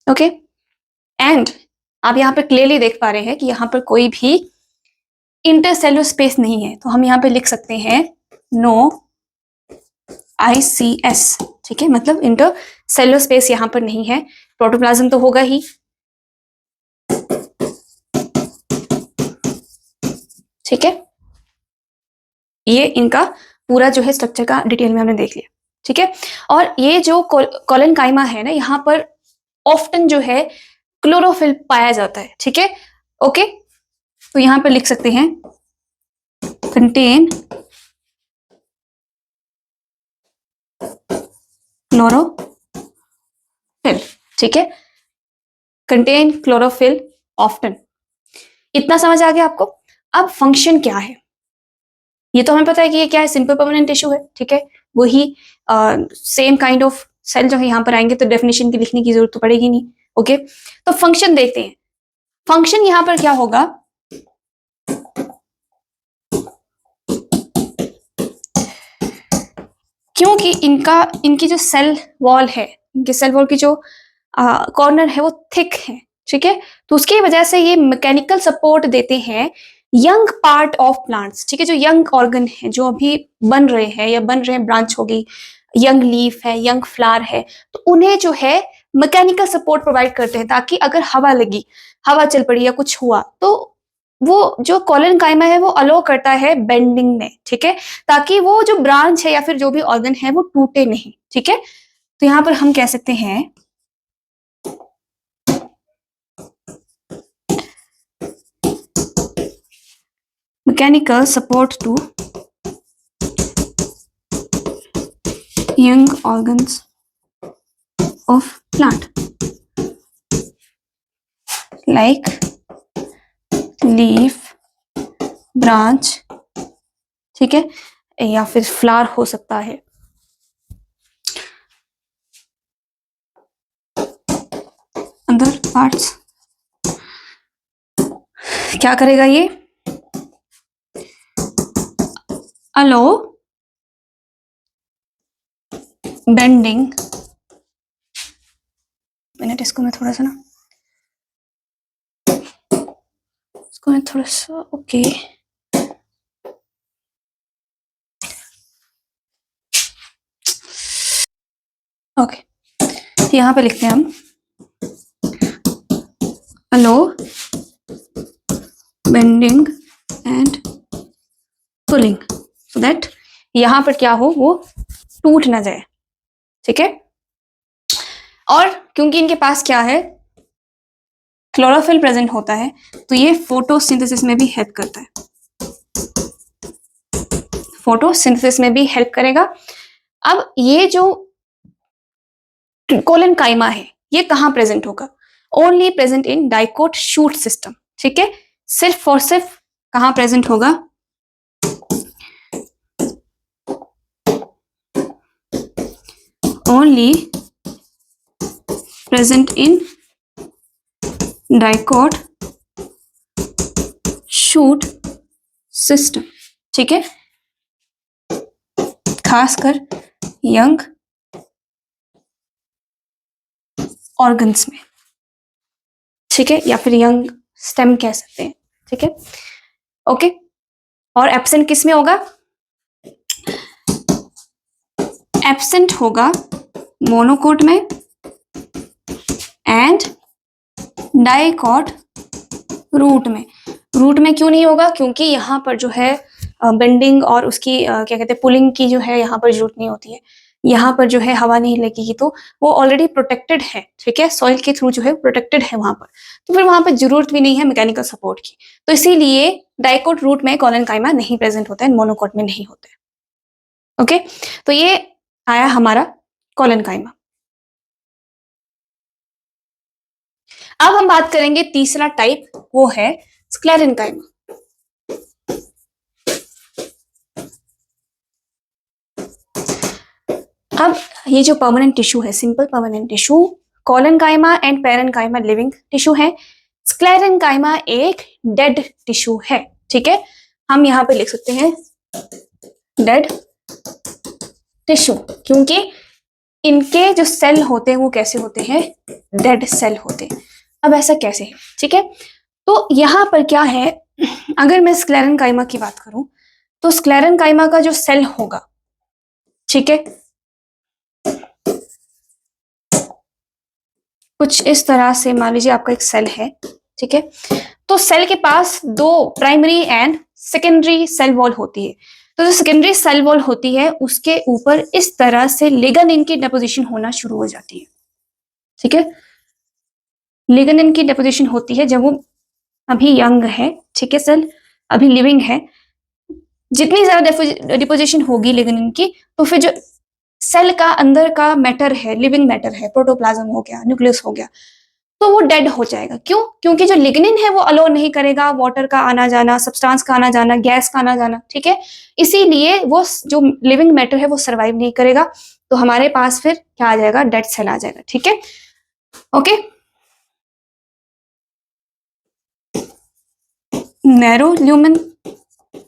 ओके, एंड आप यहाँ पे क्लियरली देख पा रहे हैं कि यहाँ पर कोई भी इंटरसेलुलर स्पेस नहीं है, तो हम यहाँ पे लिख सकते हैं नो ICS, ठीक है, मतलब इंटरसेलुलर स्पेस यहाँ पर नहीं है। प्रोटोप्लाज्म तो होगा ही, ठीक है। ये इनका पूरा जो है स्ट्रक्चर का डिटेल में हमने देख लिया, ठीक है। और ये जो कोलेनकाइमा है ना, यहाँ पर ऑफ्टन जो है क्लोरोफिल पाया जाता है, ठीक है। ओके, तो यहाँ पर लिख सकते हैं कंटेन क्लोरोफिल, ठीक है, कंटेन क्लोरोफिल ऑफ्टन। इतना समझ आ गया आपको। अब फंक्शन क्या है, ये तो हमें पता है कि ये क्या है, सिंपल परमानेंट टिश्यू है, ठीक है। वही सेम काइंड ऑफ सेल जो है यहाँ पर आएंगे, तो डेफिनेशन की लिखने की जरूरत तो पड़ेगी नहीं। ओके, तो फंक्शन देखते हैं। फंक्शन यहाँ पर क्या होगा, क्योंकि इनकी जो सेल वॉल है, इनके सेल वॉल की जो कॉर्नर है वो थिक है, ठीक है, तो उसकी वजह से ये मैकेनिकल सपोर्ट देते हैं यंग पार्ट ऑफ प्लांट्स, ठीक है, जो यंग ऑर्गन है जो अभी बन रहे हैं या बन रहे हैं, ब्रांच होगी, यंग लीफ है, यंग फ्लावर है, तो उन्हें जो है मैकेनिकल सपोर्ट प्रोवाइड करते हैं, ताकि अगर हवा लगी, हवा चल पड़ी या कुछ हुआ, तो वो जो कोलेनकाइमा है वो अलो करता है बेंडिंग में, ठीक है, ताकि वो जो ब्रांच है या फिर जो भी ऑर्गन है वो टूटे नहीं, ठीक है। तो यहां पर हम कह सकते हैं mechanical support to young organs of plant like leaf, branch, ठीक है, या फिर फ्लावर हो सकता है। अदर पार्ट्स क्या करेगा ये, अलो बेंडिंग, मिनट, इसको मैं थोड़ा सा ना, इसको मैं थोड़ा सा, ओके, ओके, तो यहाँ पे लिखते हैं हम allow bending and pulling, so that यहाँ पर क्या हो, वो टूट ना जाए, ठीक है। और क्योंकि इनके पास क्या है, क्लोरोफिल प्रेजेंट होता है, तो ये फोटोसिंथेसिस में भी हेल्प करता है, फोटोसिंथेसिस में भी हेल्प करेगा। अब ये जो कोलेनकाइमा है ये कहां प्रेजेंट होगा, only present in dicot shoot system, ठीक है, सिर्फ और सिर्फ कहां प्रेजेंट होगा, only present in dicot shoot system, ठीक है, खासकर यंग ऑर्गन्स में, ठीक है, या फिर यंग स्टेम कह सकते हैं, ठीक है। ओके, और एब्सेंट किस में होगा, एब्सेंट होगा मोनोकोट में एंड डाइकोट रूट में। रूट में क्यों नहीं होगा, क्योंकि यहाँ पर जो है बेंडिंग और उसकी क्या कहते हैं पुलिंग की जो है यहाँ पर जरूरत नहीं होती है, यहाँ पर जो है हवा नहीं लगेगी, तो वो ऑलरेडी प्रोटेक्टेड है, ठीक है, सॉइल के थ्रू जो है प्रोटेक्टेड है वहां पर, तो फिर वहां पर जरूरत भी नहीं है मैकेनिकल सपोर्ट की, तो इसीलिए डाइकोट रूट में कोलेनकाइमा नहीं प्रेजेंट होता है, मोनोकोट में नहीं होता है। ओके, तो ये आया हमारा कोलेनकाइमा। अब हम बात करेंगे तीसरा टाइप, वो है स्क्लेरेन्काइमा। अब ये जो परमानेंट टिश्यू है, simple permanent tissue, collenchyma and parenchyma living tissue है, स्क्लेरेन्काइमा एक डेड टिश्यू है। ठीक है, हम यहाँ पे लिख सकते हैं डेड टिश्यू, क्योंकि इनके जो सेल होते हैं वो कैसे होते हैं, डेड सेल होते हैं। अब ऐसा कैसे है? ठीक है, तो यहाँ पर क्या है, अगर मैं स्क्लेरेन्काइमा की बात करूं तो स्क्लेरेन्काइमा का जो सेल होगा, ठीक है, कुछ इस तरह से मान लीजिए आपका एक सेल है। ठीक है, तो सेल के पास दो primary and secondary cell wall होती है। तो जो सेकेंडरी सेल वॉल होती है उसके ऊपर इस तरह से लिग्निन की डिपोजिशन होना शुरू हो जाती है। ठीक है, लिग्निन की डिपोजिशन होती है जब वो अभी यंग है। ठीक है, सेल अभी लिविंग है। जितनी ज्यादा डिपोजिशन होगी लिग्निन की, तो फिर जो सेल का अंदर का मैटर है, लिविंग मैटर है, प्रोटोप्लाज्म हो गया, न्यूक्लियस हो गया, तो वो डेड हो जाएगा। क्यों? क्योंकि जो लिग्निन है वो अलो नहीं करेगा वाटर का आना जाना, सब्सटेंस का आना जाना, गैस का आना जाना। ठीक है, इसीलिए वो जो लिविंग मैटर है वो सर्वाइव नहीं करेगा। तो हमारे पास फिर क्या आ जाएगा, डेड सेल आ जाएगा। ठीक है, ओके। नैरो ल्यूमेन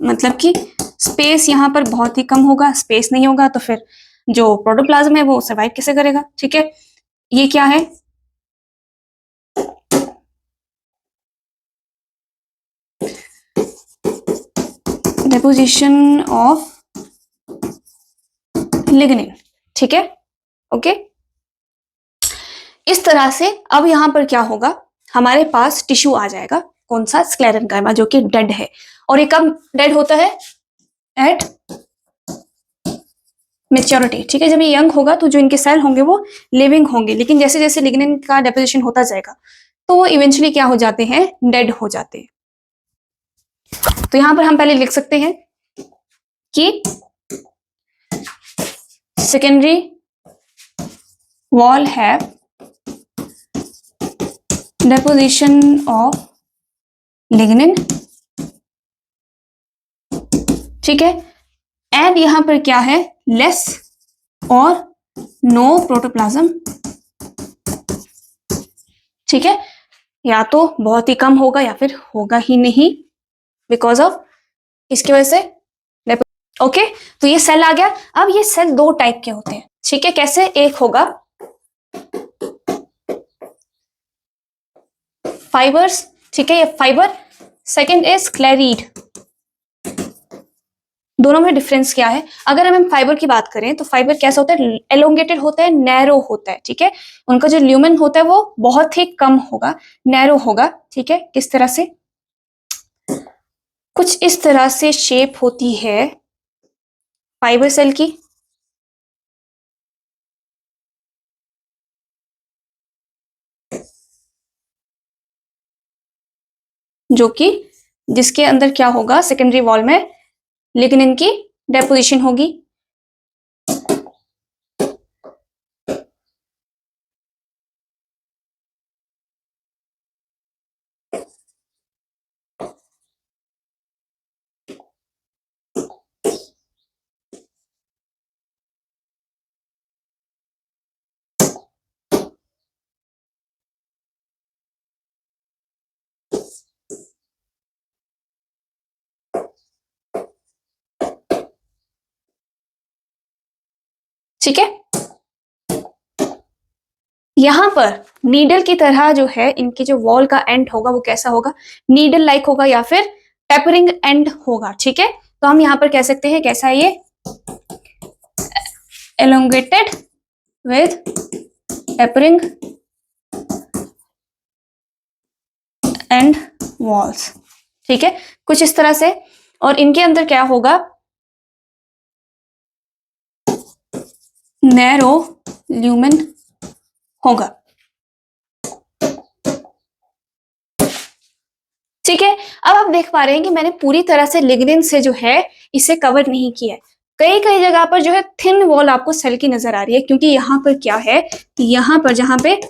मतलब कि स्पेस यहाँ पर बहुत ही कम होगा, स्पेस नहीं होगा तो फिर जो प्रोटोप्लाज्म है वो सर्वाइव कैसे करेगा। ठीक है, ये क्या है, डिपोजिशन ऑफ लिग्निन। ठीक है, ओके। इस तरह से अब यहां पर क्या होगा, हमारे पास टिश्यू आ जाएगा, कौन सा, स्क्लेरेन्काइमा, जो कि डेड है। और ये कब डेड होता है, एट मेच्योरिटी। ठीक है, जब ये यंग होगा तो जो इनके सेल होंगे वो लिविंग होंगे, लेकिन जैसे जैसे लिग्निन का डिपोजिशन होता जाएगा तो वो इवेंचुअली क्या हो जाते हैं, डेड हो जाते हैं। तो यहां पर हम पहले लिख सकते हैं कि secondary wall have deposition of lignin. ठीक है, एंड यहां पर क्या है, लेस और नो प्रोटोप्लाज्म। ठीक है, या तो बहुत ही कम होगा या फिर होगा ही नहीं, बिकॉज ऑफ इसकी वजह से। ओके, तो ये सेल आ गया। अब ये सेल दो टाइप के होते हैं। ठीक है, कैसे, एक होगा फाइबर्स। ठीक है, ये फाइबर, सेकेंड इज क्लेरीड। दोनों में डिफरेंस क्या है, अगर हम फाइबर की बात करें तो फाइबर कैसा होता है, एलोंगेटेड होता है, नैरो होता है। ठीक है, उनका जो ल्यूमेन होता है वो बहुत ही कम होगा, नैरो होगा। ठीक है, किस तरह से, कुछ इस तरह से शेप होती है फाइबर सेल की। जो कि जिसके अंदर क्या होगा, सेकेंडरी वॉल में लिग्निन की डेपोजिशन होगी। ठीक है, यहां पर नीडल की तरह जो है इनकी जो वॉल का एंड होगा वो कैसा होगा, नीडल लाइक होगा या फिर टेपरिंग एंड होगा। ठीक है, तो हम यहां पर कह सकते हैं कैसा है ये, elongated with tapering and walls. ठीक है, कुछ इस तरह से। और इनके अंदर क्या होगा, नैरो ल्यूमेन होगा। ठीक है, अब आप देख पा रहे हैं कि मैंने पूरी तरह से लिग्निन से जो है इसे कवर नहीं किया है। कई कई जगह पर जो है थिन वॉल आपको सेल की नजर आ रही है, क्योंकि यहां पर क्या है, यहां पर जहां पे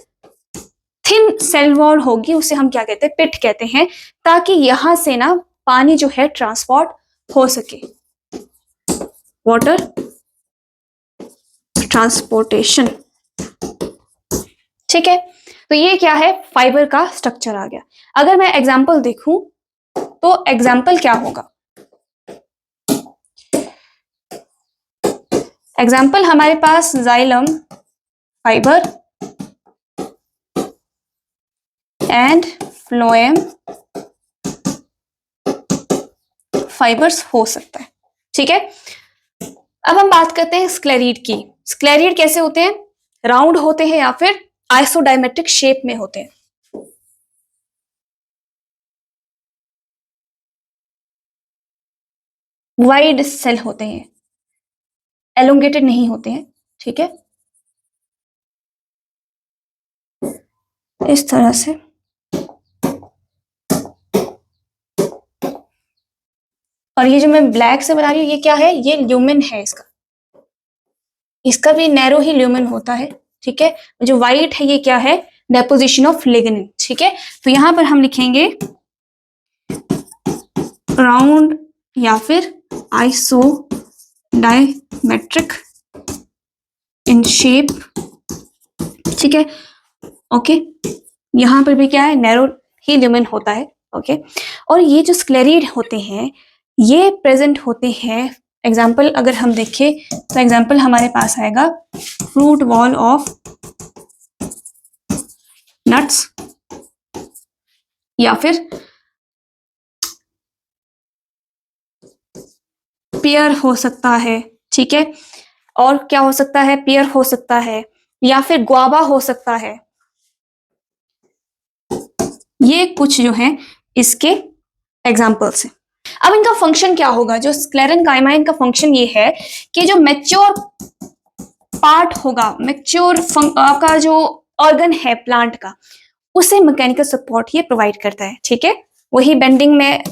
थिन सेल वॉल होगी, उसे हम क्या कहते हैं, पिट कहते हैं, ताकि यहां से ना पानी जो है ट्रांसपोर्ट हो सके, वाटर ट्रांसपोर्टेशन। ठीक है, तो ये क्या है, फाइबर का स्ट्रक्चर आ गया। अगर मैं एग्जांपल देखूं तो एग्जांपल क्या होगा, एग्जांपल हमारे पास xylem fibre and phloem fibres हो सकता है। ठीक है, अब हम बात करते हैं स्क्लेरिड की। स्क्लेरिड कैसे होते हैं, राउंड होते हैं या फिर आइसोडायमेट्रिक शेप में होते हैं। वाइड सेल होते हैं, एलोंगेटेड नहीं होते हैं। ठीक है, इस तरह से। और ये जो मैं ब्लैक से बना रही हूँ, ये क्या है, ये ल्यूमेन है इसका, इसका भी नैरो ही ल्यूमेन होता है। ठीक है, जो वाइट है ये क्या है, डेपोजिशन ऑफ लिग्निन। ठीक है, तो यहां पर हम लिखेंगे राउंड या फिर आइसो डायमेट्रिक इन शेप। ठीक है, ओके, यहां पर भी क्या है, नैरो ही ल्यूमेन होता है। ओके, और ये जो स्क्लेरिड होते हैं ये प्रेजेंट होते हैं, एग्जाम्पल अगर हम देखें तो एग्जाम्पल हमारे पास आएगा फ्रूट वॉल ऑफ नट्स, या फिर पियर हो सकता है। ठीक है, और क्या हो सकता है, पियर हो सकता है, या फिर ग्वावा हो सकता है। ये कुछ जो है इसके एग्जाम्पल्स हैं। अब इनका फंक्शन क्या होगा, जो स्क्लेरेनकाइमा, इनका फंक्शन ये है कि जो मैच्योर पार्ट होगा, मैच्योर आपका जो ऑर्गन है प्लांट का, उसे मैकेनिकल सपोर्ट ये प्रोवाइड करता है। ठीक है, वही बेंडिंग में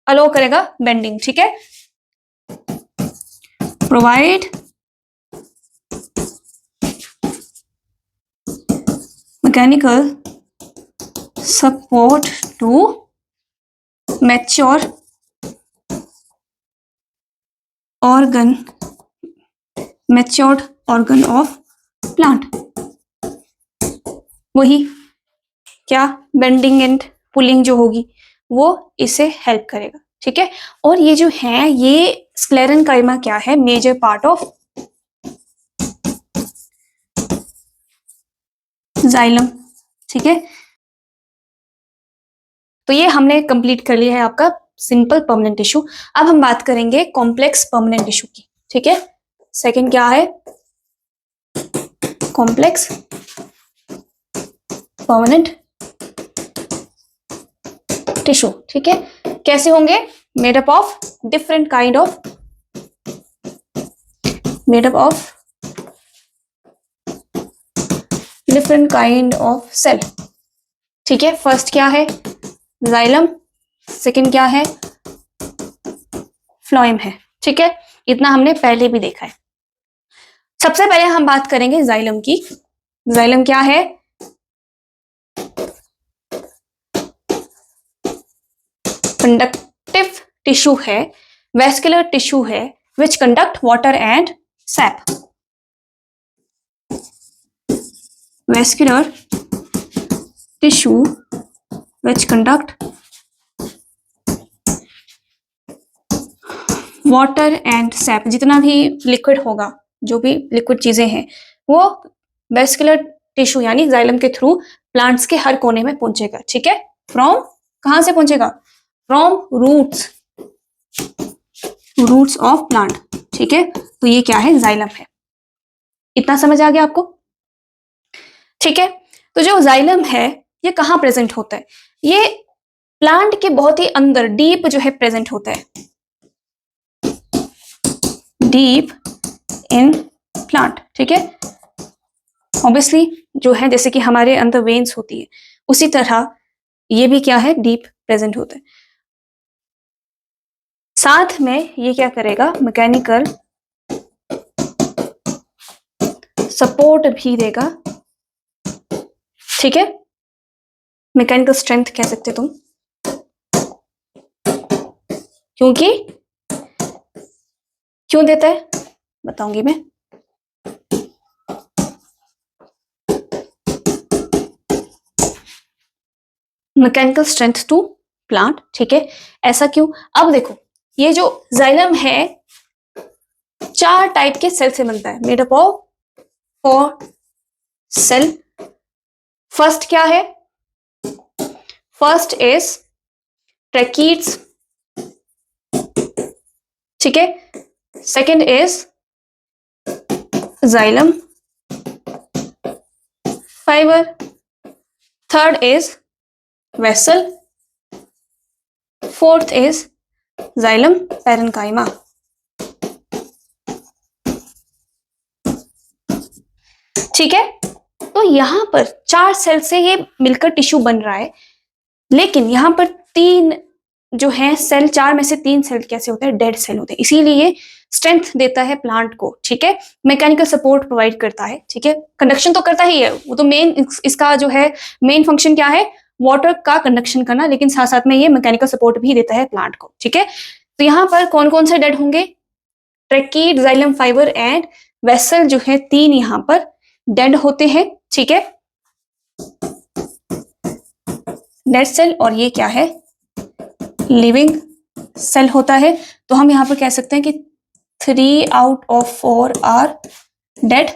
अलो करेगा, बेंडिंग। ठीक है, provide mechanical support to mature organ, matured organ of plant. वही क्या, बेंडिंग एंड पुलिंग जो होगी वो इसे हेल्प करेगा। ठीक है, और ये जो है ये स्क्लेरेनकाइमा क्या है, मेजर पार्ट ऑफ जाइलम। ठीक है, तो ये हमने कंप्लीट कर लिया है आपका सिंपल परमानेंट टिश्यू। अब हम बात करेंगे कॉम्प्लेक्स परमानेंट टिश्यू की। ठीक है, सेकंड क्या है, कॉम्प्लेक्स परमानेंट टिश्यू। ठीक है, कैसे होंगे, made up of different kind of, made up of different kind of cell. ठीक है, फर्स्ट क्या है, जाइलम, सेकंड क्या है, फ्लोएम है। ठीक है, इतना हमने पहले भी देखा है। सबसे पहले हम बात करेंगे जाइलम की। जाइलम क्या है, कंडक्टिव टिश्यू है, वेस्कुलर टिश्यू है, विच conduct water and SAP. Vascular tissue which conduct water and SAP, जितना भी लिक्विड होगा, जो भी लिक्विड चीजें हैं, वो वेस्कुलर टिश्यू यानी जाइलम के थ्रू प्लांट्स के हर कोने में पहुंचेगा। ठीक है, फ्रॉम कहां से पहुंचेगा, फ्रॉम रूट्स ऑफ प्लांट। ठीक है, तो ये क्या है, जाइलम है। इतना समझ आ गया आपको। ठीक है, तो जो जाइलम है ये कहां प्रेजेंट होता है, ये प्लांट के बहुत ही अंदर डीप जो है प्रेजेंट होता है, डीप इन प्लांट। ठीक है, ऑब्वियसली जो है जैसे कि हमारे अंदर वेन्स होती है, उसी तरह ये भी क्या है, डीप प्रेजेंट होता है। साथ में ये क्या करेगा, मैकेनिकल सपोर्ट भी देगा। ठीक है, मैकेनिकल स्ट्रेंथ कह सकते तुम, क्योंकि क्यों देता है बताऊंगी मैं। मैकेनिकल स्ट्रेंथ टू प्लांट, ठीक है, ऐसा क्यों? अब देखो ये जो जाइलम है 4 टाइप के सेल से बनता है, made up of 4 cell. First क्या है? फर्स्ट इज ट्रैकीड्स, ठीक है। Second is xylem fibre, third is vessel, fourth is xylem parenchyma. ठीक है, तो यहां पर 4 सेल से ये मिलकर टिश्यू बन रहा है, लेकिन यहां पर 3 जो है सेल, 4 में से 3 सेल कैसे होते हैं? डेड सेल होते हैं, इसीलिए स्ट्रेंथ देता है प्लांट को, ठीक है। मैकेनिकल सपोर्ट प्रोवाइड करता है, ठीक है। कंडक्शन तो करता ही है, वो तो मेन इसका जो है मेन फंक्शन क्या है? वाटर का कंडक्शन करना, लेकिन साथ साथ में ये मैकेनिकल सपोर्ट भी देता है प्लांट को, ठीक है। तो यहाँ पर कौन कौन से डेड होंगे? ट्रैकीड, जाइलम फाइबर एंड वेसल जो है 3 यहाँ पर डेड होते हैं, ठीक है, डेड सेल। और ये क्या है? लिविंग सेल होता है। तो हम यहाँ पर कह सकते हैं कि 3 out of 4 are dead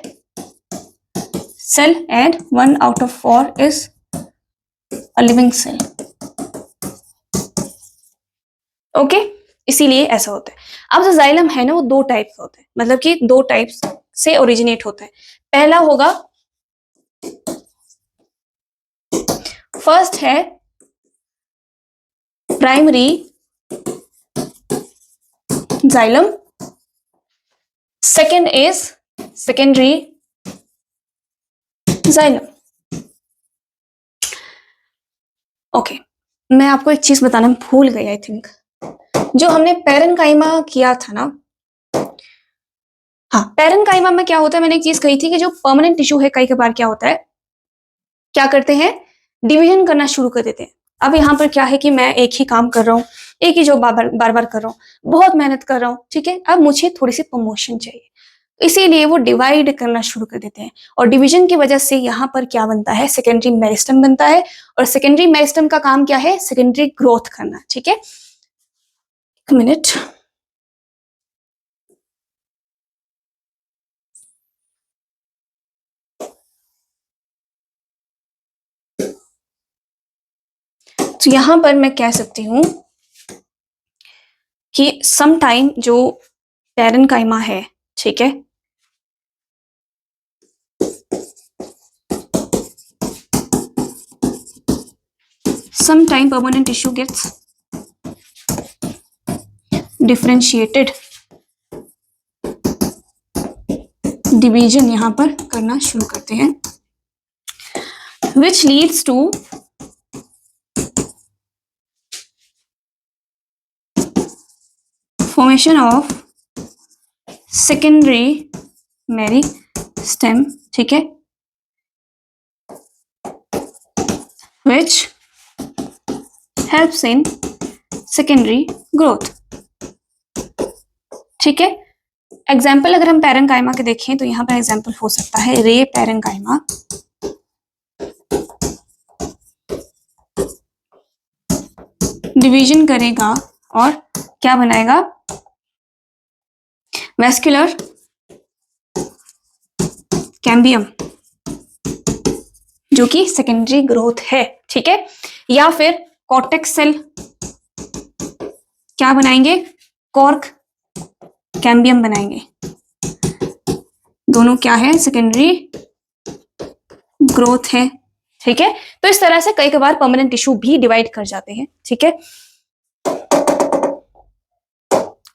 cell and 1 out of 4 is a living cell. Okay, इसीलिए ऐसा होता है। अब जो जाइलम है ना वो 2 टाइप का होता है, मतलब कि 2 टाइप्स से ओरिजिनेट होता है। पहला होगा, फर्स्ट है primary xylem, second is secondary xylem. Okay, मैं आपको एक चीज बताना भूल गई, आई थिंक जो हमने पैरेन्काइमा किया था ना, हाँ, पैरेन्काइमा में क्या होता है, मैंने एक चीज कही थी कि जो परमानेंट टिश्यू है कई बार क्या होता है, क्या करते हैं? डिवीजन करना शुरू कर देते हैं। अब यहाँ पर क्या है कि मैं एक ही काम कर रहा हूँ, एक ही जॉब बार बार कर रहा हूँ, बहुत मेहनत कर रहा हूँ, ठीक है। अब मुझे थोड़ी सी प्रमोशन चाहिए, इसीलिए वो डिवाइड करना शुरू कर देते हैं, और डिवीजन की वजह से यहाँ पर क्या बनता है? सेकेंडरी मेरिस्टम बनता है। और सेकेंडरी मेरिस्टम का काम क्या है? सेकेंडरी ग्रोथ करना, ठीक है। एक मिनट, तो यहां पर मैं कह सकती हूं कि सम टाइम जो पैरेन्काइमा है, ठीक है, some time permanent tissue gets differentiated, division यहां पर करना शुरू करते हैं, which leads to formation of secondary meristem, ठीक है, which helps in secondary growth, ठीक है। एग्जाम्पल अगर हम पैरेन्काइमा के देखें तो यहाँ पर एग्जाम्पल हो सकता है रे पैरेन्काइमा, डिवीजन करेगा और क्या बनाएगा? वेस्कुलर कैम्बियम, जो कि सेकेंडरी ग्रोथ है, ठीक है। या फिर कॉर्टेक्स सेल क्या बनाएंगे? कॉर्क कैम्बियम बनाएंगे, दोनों क्या है? सेकेंडरी ग्रोथ है, ठीक है। तो इस तरह से कई बार परमानेंट टिश्यू भी डिवाइड कर जाते हैं, ठीक है।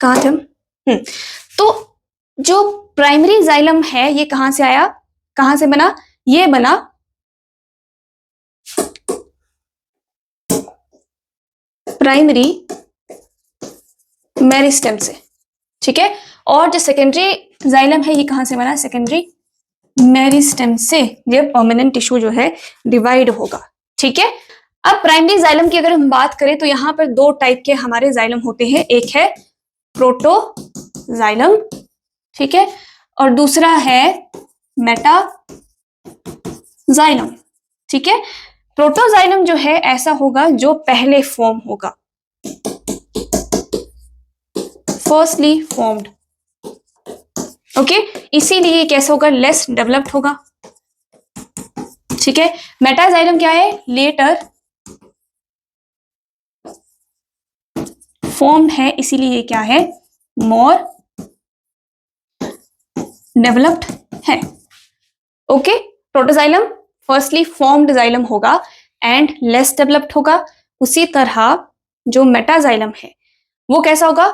कहां थे हम? तो जो प्राइमरी जाइलम है ये कहां से आया, कहां से बना? ये बना प्राइमरी मेरिस्टेम से, ठीक है। और जो सेकेंडरी जाइलम है ये कहां से बना? सेकेंडरी मेरिस्टेम से ये परमानेंट टिश्यू जो है डिवाइड होगा, ठीक है। अब प्राइमरी जाइलम की अगर हम बात करें तो यहाँ पर दो टाइप के हमारे जाइलम होते हैं, एक है प्रोटोजाइलम, ठीक है, और दूसरा है मेटाजाइलम, ठीक है। प्रोटोजाइलम जो है ऐसा होगा जो पहले फॉर्म होगा, फर्स्टली फॉर्म्ड, ओके, इसीलिए कैसा होगा, लेस डेवलप्ड होगा, ठीक है। मेटाजाइलम क्या है, लेटर फॉर्म है, इसीलिए ये क्या है, मोर डेवलप्ड है, okay. Protoxylem firstly formed xylem होगा एंड लेस डेवलप्ड होगा, उसी तरह जो मेटाजाइलम है वो कैसा होगा,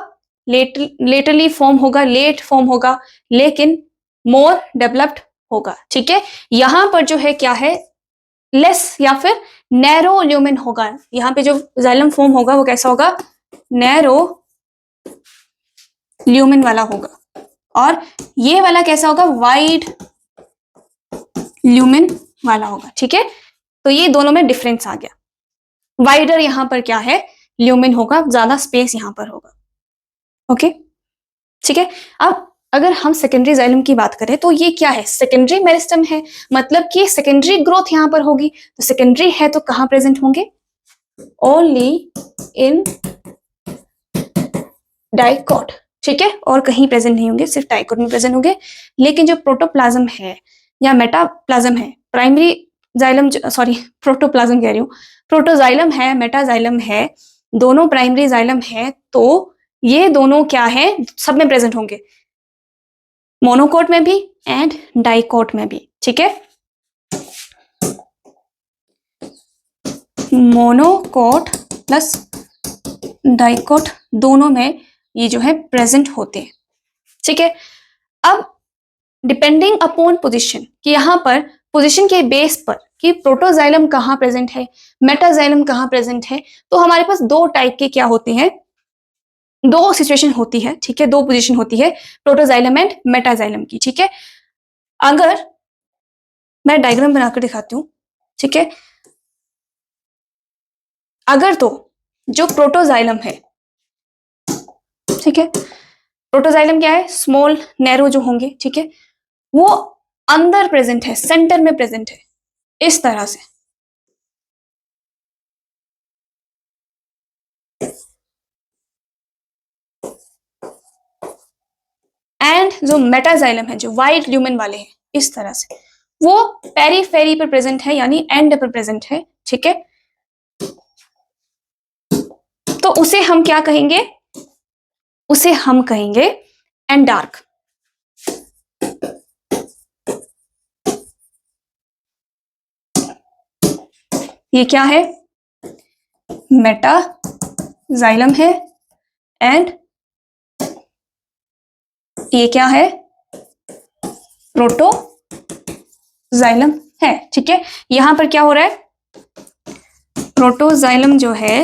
लेटरली फॉर्म होगा, लेट फॉर्म होगा, लेकिन मोर डेवलप्ड होगा, ठीक है। यहां पर जो है क्या है, लेस या फिर नैरो ल्यूमेन होगा, यहाँ पे जो जाइलम फॉर्म होगा वो कैसा होगा, नैरो ल्यूमेन वाला होगा, और ये वाला कैसा होगा, वाइड ल्यूमेन वाला होगा, ठीक है। तो ये दोनों में डिफरेंस आ गया, वाइडर यहां पर क्या है, ल्यूमेन होगा, ज्यादा स्पेस यहां पर होगा, ओके, ठीक है। अब अगर हम सेकेंडरी जाइलम की बात करें तो ये क्या है, सेकेंडरी मेरिस्टम है, मतलब कि सेकेंडरी ग्रोथ यहां पर होगी, तो सेकेंडरी है तो कहां प्रेजेंट होंगे, ओनली इन डाइकोट, ठीक है, और कहीं प्रेजेंट नहीं होंगे, सिर्फ डाइकोट में प्रेजेंट होंगे। लेकिन जो प्रोटोप्लाज्म है या मेटाप्लाज्म है, प्राइमरी जाइलम, सॉरी प्रोटोप्लाज्म कह रही हूँ, प्रोटोजाइलम है, मेटाजाइलम है, दोनों प्राइमरी जाइलम है, तो ये दोनों क्या है, सब में प्रेजेंट होंगे, मोनोकोट में भी एंड डाइकोट में भी, ठीक है। मोनोकोट प्लस डाइकोट दोनों में ये जो है प्रेजेंट होते हैं, ठीक है। अब डिपेंडिंग अपॉन पोजीशन, कि यहाँ पर पोजीशन के बेस पर कि प्रोटोजाइलम कहाँ प्रेजेंट है, मेटाजाइलम कहाँ प्रेजेंट है, तो हमारे पास दो टाइप के क्या होते हैं, दो सिचुएशन होती है, ठीक है, दो पोजीशन होती है प्रोटोजाइलम एंड मेटाजाइलम की, ठीक है। अगर मैं डायग्राम बनाकर दिखाती हूँ, ठीक है, अगर तो जो प्रोटोजाइलम है, ठीक है, प्रोटोजाइलम क्या है, स्मॉल नैरो जो होंगे, ठीक है, वो अंदर प्रेजेंट है, सेंटर में प्रेजेंट है, इस तरह से, एंड जो मेटाजाइलम है, जो वाइड ल्यूमेन वाले हैं, इस तरह से, वो पेरीफेरी पर प्रेजेंट है, यानी एंड पर प्रेजेंट है, ठीक है। तो उसे हम क्या कहेंगे, उसे हम कहेंगे एंडार्क, ये क्या है, मेटाजाइलम है, एंड ये क्या है, प्रोटोजाइलम है, ठीक है। यहां पर क्या हो रहा है, प्रोटोजाइलम जो है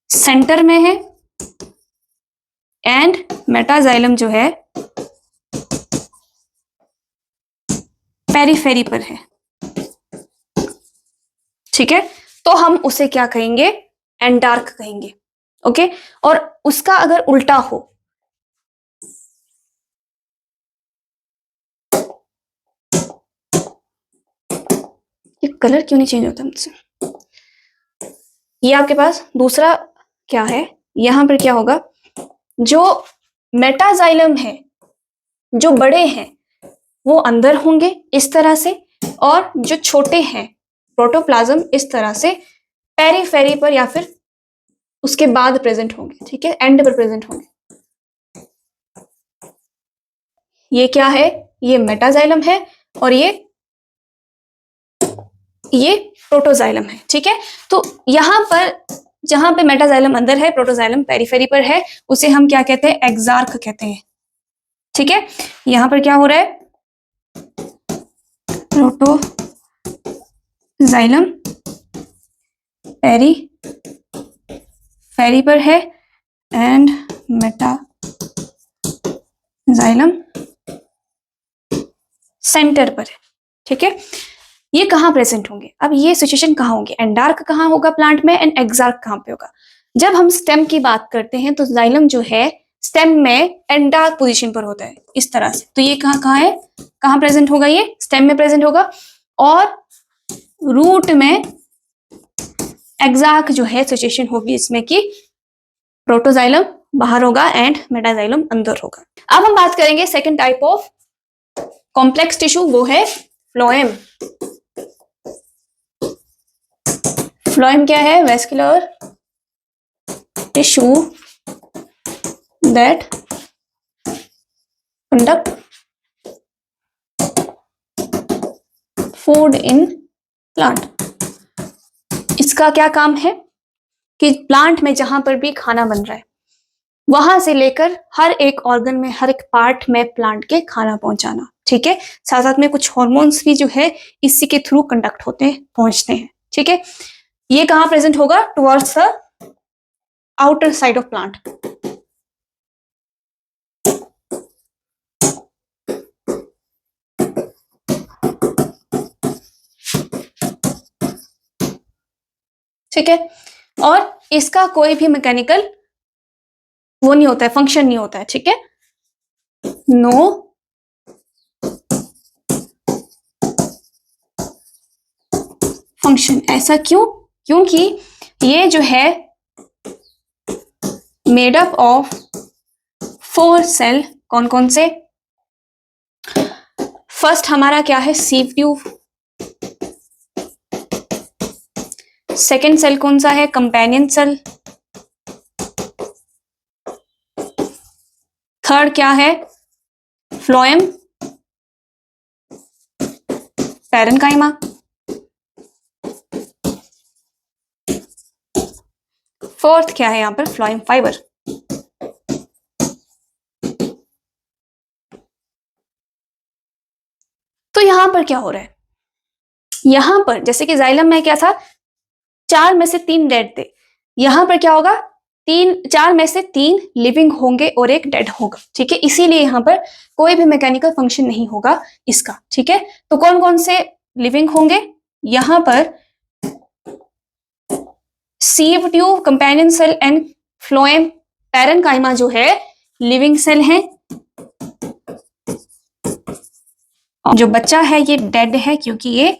सेंटर में है एंड मेटाजाइलम जो है पेरीफेरी पर है, ठीक है। तो हम उसे क्या कहेंगे, एंडार्क कहेंगे, ओके। और उसका अगर उल्टा हो, ये कलर क्यों नहीं चेंज होता मुझसे, ये आपके पास दूसरा क्या है, यहां पर क्या होगा, जो मेटाजाइलम है, जो बड़े हैं वो अंदर होंगे इस तरह से, और जो छोटे हैं प्रोटोप्लाज्म इस तरह से पेरीफेरी पर या फिर उसके बाद प्रेजेंट होंगे, ठीक है, एंड पर प्रेजेंट होंगे। ये क्या है, ये मेटाजाइलम है, और ये प्रोटोजाइलम है, ठीक है। तो यहां पर जहां पे मेटाजाइलम अंदर है, प्रोटोजाइलम पेरीफेरी पर है, उसे हम क्या कहते हैं, एक्सार्क कहते हैं, ठीक है। यहां पर क्या हो रहा है, प्रोटोजाइलम पेरीफेरी पर है एंड मेटाजाइलम सेंटर पर है, ठीक है। ये कहाँ प्रेजेंट होंगे? अब ये सिचुएशन कहाँ होंगे? एंडार्क कहाँ होगा प्लांट में एंड एक्सार्क कहाँ पे होगा? जब हम स्टेम की बात करते हैं तो जाइलम जो है स्टेम में एंडार्क पोजीशन पर होता है इस तरह से। तो ये कहाँ कहाँ है, कहाँ प्रेजेंट होगा? ये स्टेम में प्रेजेंट होगा। और रूट में एक्सार्क जो है सिचुएशन होगी इसमें कि प्रोटोजाइलम बाहर होगा एंड मेटाजाइलम अंदर होगा। अब हम बात करेंगे second type of complex tissue, वो है फ्लोएम। फ्लोएम क्या है? Vascular tissue that conduct food in plant. इसका क्या काम है कि प्लांट में जहां पर भी खाना बन रहा है वहां से लेकर हर एक ऑर्गन में, हर एक पार्ट में प्लांट के खाना पहुंचाना, ठीक है। साथ साथ में कुछ हॉर्मोन्स भी जो है इसी के थ्रू कंडक्ट होते हैं, पहुंचते हैं, ठीक है। ये कहां प्रेजेंट होगा? Towards the outer side of plant. ठीक है। और इसका कोई भी मैकेनिकल वो नहीं होता है, फंक्शन नहीं होता है, ठीक है। No function. ऐसा क्यों? क्योंकि ये जो है मेड अप ऑफ 4 सेल। कौन कौन से? फर्स्ट हमारा क्या है? Sieve tube. सेकेंड सेल कौन सा है? Companion cell. थर्ड क्या है? Phloem parenchyma. फोर्थ क्या है यहां पर? Phloem fibre. तो यहां पर क्या हो रहा है? यहां पर जैसे कि जाइलम में क्या था? 4 में से 3 डेड थे। यहां पर क्या होगा? 4 में से 3 लिविंग होंगे और एक डेड होगा, ठीक है। इसीलिए यहां पर कोई भी मैकेनिकल फंक्शन नहीं होगा इसका, ठीक है। तो कौन कौन से लिविंग होंगे? यहां पर sieve tube, companion cell and phloem parenchyma जो है लिविंग सेल है। और जो बच्चा है ये डेड है, क्योंकि ये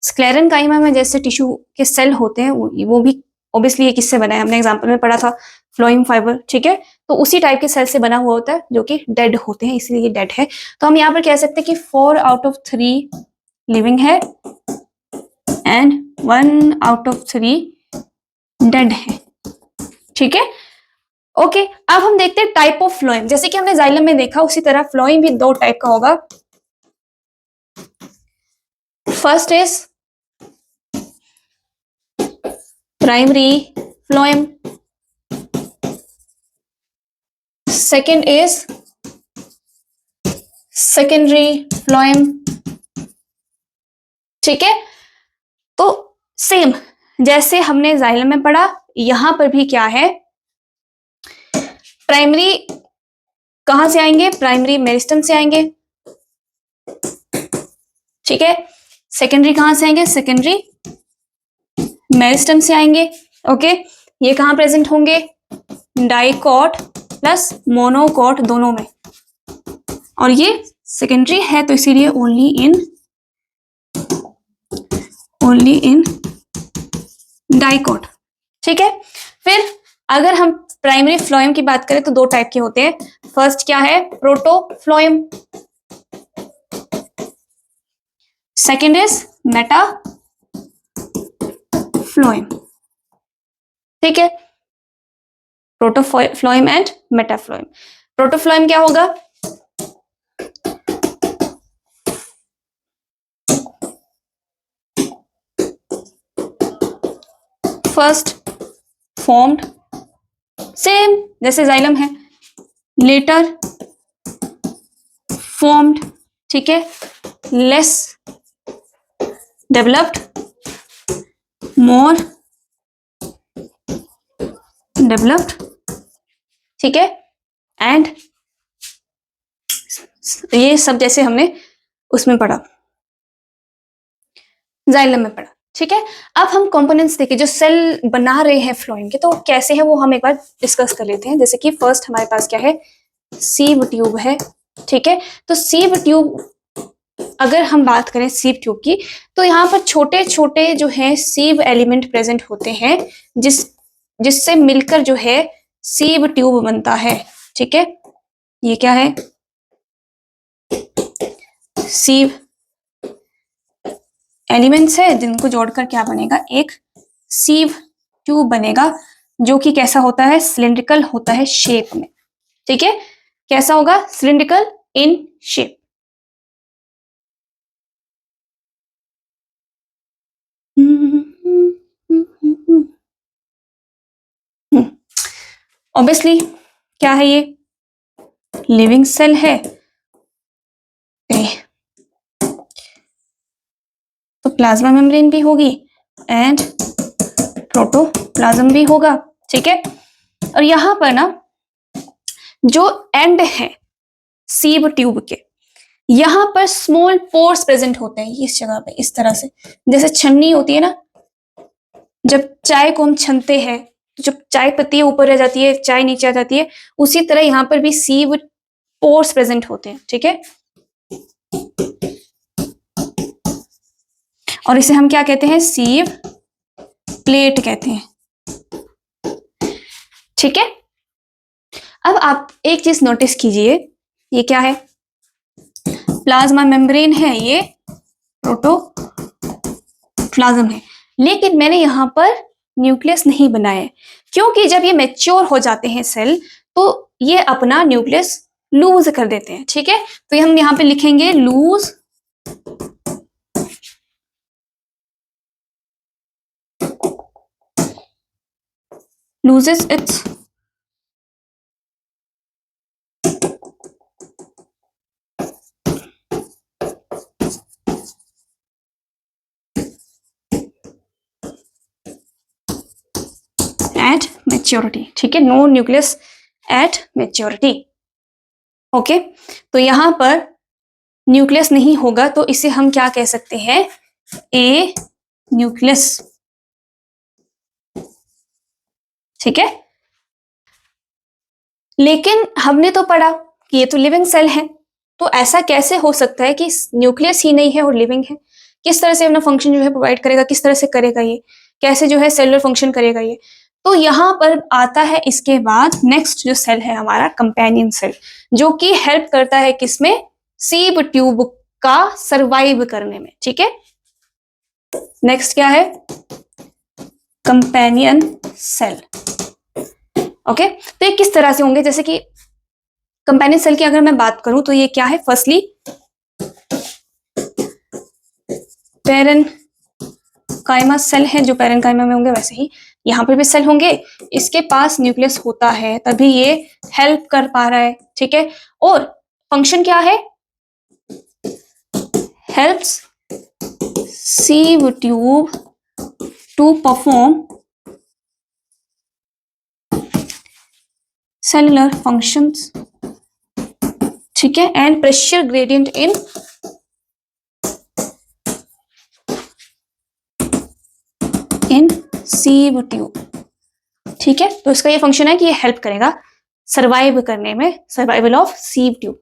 स्क्लेरेन्काइमा में जैसे टिश्यू के सेल होते हैं वो भी ऑब्वियसली ये किससे बना है? हमने एग्जांपल में पढ़ा था फ्लोइंग फाइबर, ठीक है। तो उसी टाइप के सेल से बना हुआ होता है जो कि डेड होते हैं, इसलिए ये डेड है। तो हम यहाँ पर कह सकते हैं कि 4 आउट ऑफ 3 लिविंग है एंड 1 आउट ऑफ 3 डेड है, ठीक है। ओके, अब हम देखते हैं टाइप ऑफ फ्लोएम। जैसे कि हमने जाइलम में देखा उसी तरह फ्लोएम भी 2 टाइप का होगा। First is primary phloem, second is secondary phloem, ठीक है। तो सेम जैसे हमने जाइलम में पढ़ा, यहां पर भी क्या है? प्राइमरी कहां से आएंगे? प्राइमरी मेरिस्टम से आएंगे, ठीक है। सेकेंडरी कहां से आएंगे? सेकेंडरी मेरिस्टम से आएंगे, ओके। ये कहां प्रेजेंट होंगे? डाइकॉट प्लस मोनोकॉट दोनों में। और ये सेकेंडरी है तो इसीलिए ओनली इन डाइकॉट, ठीक है। फिर अगर हम प्राइमरी फ्लोएम की बात करें तो 2 टाइप के होते हैं। फर्स्ट क्या है? Protophloem, second is meta phloem, ठीक है। Protophloem and metaphloem. प्रोटोफ्लोएम क्या होगा? फर्स्ट फॉर्म्ड सेम जैसे जाइलम है, लेटर फॉर्म्ड, ठीक है, लेस डेवलप्ड, मोर डेवलप्ड, ठीक है। एंड ये सब जैसे हमने उसमें पढ़ा। जाइलम में पढ़ा, ठीक है। अब हम कंपोनेंट्स देखें जो सेल बना रहे हैं फ्लोएम के, तो कैसे है वो हम एक बार डिस्कस कर लेते हैं। जैसे कि फर्स्ट हमारे पास क्या है, सीव ट्यूब है, ठीक है। तो सीव ट्यूब, अगर हम बात करें सीव ट्यूब की, तो यहाँ पर छोटे छोटे जो है सीव एलिमेंट प्रेजेंट होते हैं, जिससे मिलकर जो है सीव ट्यूब बनता है, ठीक है। ये क्या है, सीव एलिमेंट्स है, जिनको जोड़कर क्या बनेगा, एक सीव ट्यूब बनेगा, जो कि कैसा होता है, सिलिंड्रिकल होता है शेप में, ठीक है। कैसा होगा, सिलिंड्रिकल इन शेप। ऑब्वियसली क्या है, ये लिविंग सेल है, तो प्लाज्मा मेम्ब्रेन भी होगी एंड प्रोटोप्लाज्म भी होगा, ठीक है। और यहां पर ना जो एंड है सीव ट्यूब के, यहां पर स्मॉल पोर्स प्रेजेंट होते हैं इस जगह पे, इस तरह से, जैसे छन्नी होती है ना, जब चाय को हम छनते हैं तो जब चाय पत्ती ऊपर रह जाती है, चाय नीचे आ जाती है, उसी तरह यहां पर भी सीव पोर्स प्रेजेंट होते हैं, ठीक है। और इसे हम क्या कहते हैं, सीव प्लेट कहते हैं, ठीक है। अब आप एक चीज नोटिस कीजिए, ये क्या है, प्लाज्मा मेम्ब्रेन है, ये प्रोटोप्लाज्म है, लेकिन मैंने यहां पर न्यूक्लियस नहीं बनाया है, क्योंकि जब ये मैच्योर हो जाते हैं सेल, तो ये अपना न्यूक्लियस लूज कर देते हैं, ठीक है। तो ये हम यहां पे लिखेंगे lose loses its at maturity, ठीक है, no nucleus at maturity, okay. तो यहां पर न्यूक्लियस नहीं होगा, तो इसे हम क्या कह सकते हैं, ए न्यूक्लियस, ठीक है। लेकिन हमने तो पढ़ा कि ये तो लिविंग सेल है, तो ऐसा कैसे हो सकता है कि न्यूक्लियस ही नहीं है और लिविंग है, किस तरह से अपना फंक्शन जो है प्रोवाइड करेगा, किस तरह से करेगा ये, कैसे जो है सेलुलर फंक्शन करेगा ये। तो यहां पर आता है इसके बाद नेक्स्ट जो सेल है हमारा कंपेनियन सेल, जो कि हेल्प करता है किसमें, सीव ट्यूब का सरवाइव करने में, ठीक है। नेक्स्ट क्या है, कंपेनियन सेल, ओके। तो ये किस तरह से होंगे, जैसे कि कंपेनियन सेल की अगर मैं बात करूं, तो ये क्या है, फर्स्टली पैरेनकाइमा सेल है, जो पैरेनकाइमा में होंगे वैसे ही यहां पर भी सेल होंगे, इसके पास न्यूक्लियस होता है तभी ये हेल्प कर पा रहा है, ठीक है। और फंक्शन क्या है, helps sieve tube to perform cellular functions, ठीक है, and pressure gradient in sieve tube, ठीक है। तो इसका ये फंक्शन है कि ये हेल्प करेगा सरवाइव करने में, सर्वाइवल ऑफ सीव ट्यूब।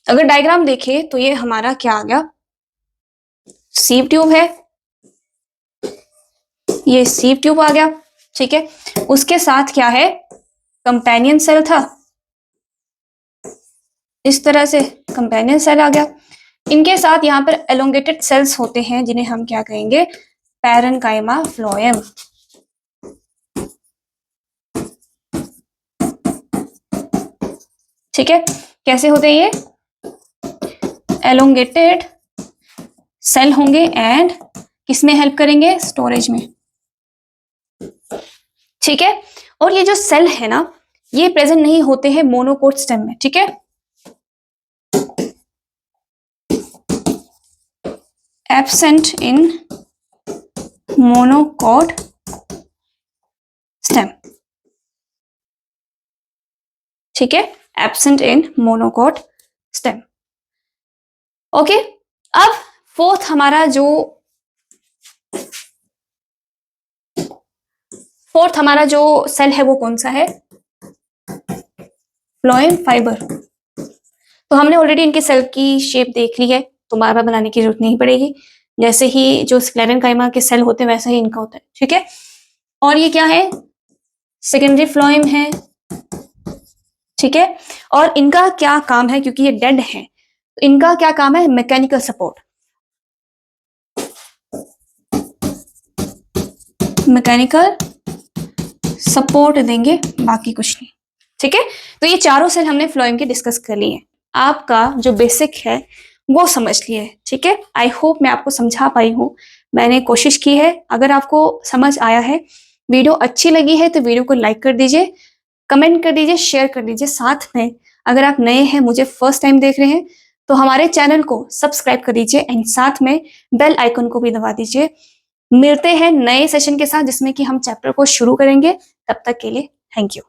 अगर डायग्राम देखें तो ये हमारा क्या आ गया, सीव ट्यूब है, ये सीव ट्यूब आ गया, ठीक है। उसके साथ क्या है, कंपेनियन सेल था, इस तरह से कंपेनियन सेल आ गया। इनके साथ यहाँ पर एलोंगेटेड सेल्स होते हैं, जिन्हें हम क्या कहेंगे, पैरेनकाइमा फ्लोएम, ठीक है। कैसे होते हैं ये, एलोंगेटेड सेल होंगे एंड किसमें हेल्प करेंगे, स्टोरेज में, ठीक है। और ये जो सेल है ना, ये प्रेजेंट नहीं होते हैं मोनोकोट स्टेम में, ठीक है। एब्सेंट इन मोनोकोट स्टेम, ठीक है, absent in monocot stem, okay. अब फोर्थ हमारा जो फोर्थ हमारा जो सेल है वो कौन सा है, फ्लोएम फाइबर। तो हमने ऑलरेडी इनके सेल की शेप देख ली है, तो बार बार बनाने की जरूरत नहीं पड़ेगी। जैसे ही जो स्क्लेरेंकाइमा के सेल होते हैं वैसा ही इनका होता है, ठीक है। और ये क्या है, सेकेंडरी फ्लोएम है, ठीक है। और इनका क्या काम है, क्योंकि ये डेड है, तो इनका क्या काम है, मैकेनिकल सपोर्ट, मैकेनिकल सपोर्ट देंगे, बाकी कुछ नहीं, ठीक है। तो ये चारों सेल हमने फ्लोएम के डिस्कस कर लिए हैं। आपका जो बेसिक है वो समझ लिए, ठीक है। आई होप मैं आपको समझा पाई हूँ, मैंने कोशिश की है। अगर आपको समझ आया है, वीडियो अच्छी लगी है तो वीडियो को लाइक कर दीजिए, कमेंट कर दीजिए, शेयर कर दीजिए। साथ में अगर आप नए हैं, मुझे फर्स्ट टाइम देख रहे हैं, तो हमारे चैनल को सब्सक्राइब कर दीजिए एंड साथ में बेल आइकन को भी दबा दीजिए। मिलते हैं नए सेशन के साथ जिसमें कि हम चैप्टर को शुरू करेंगे। तब तक के लिए थैंक यू।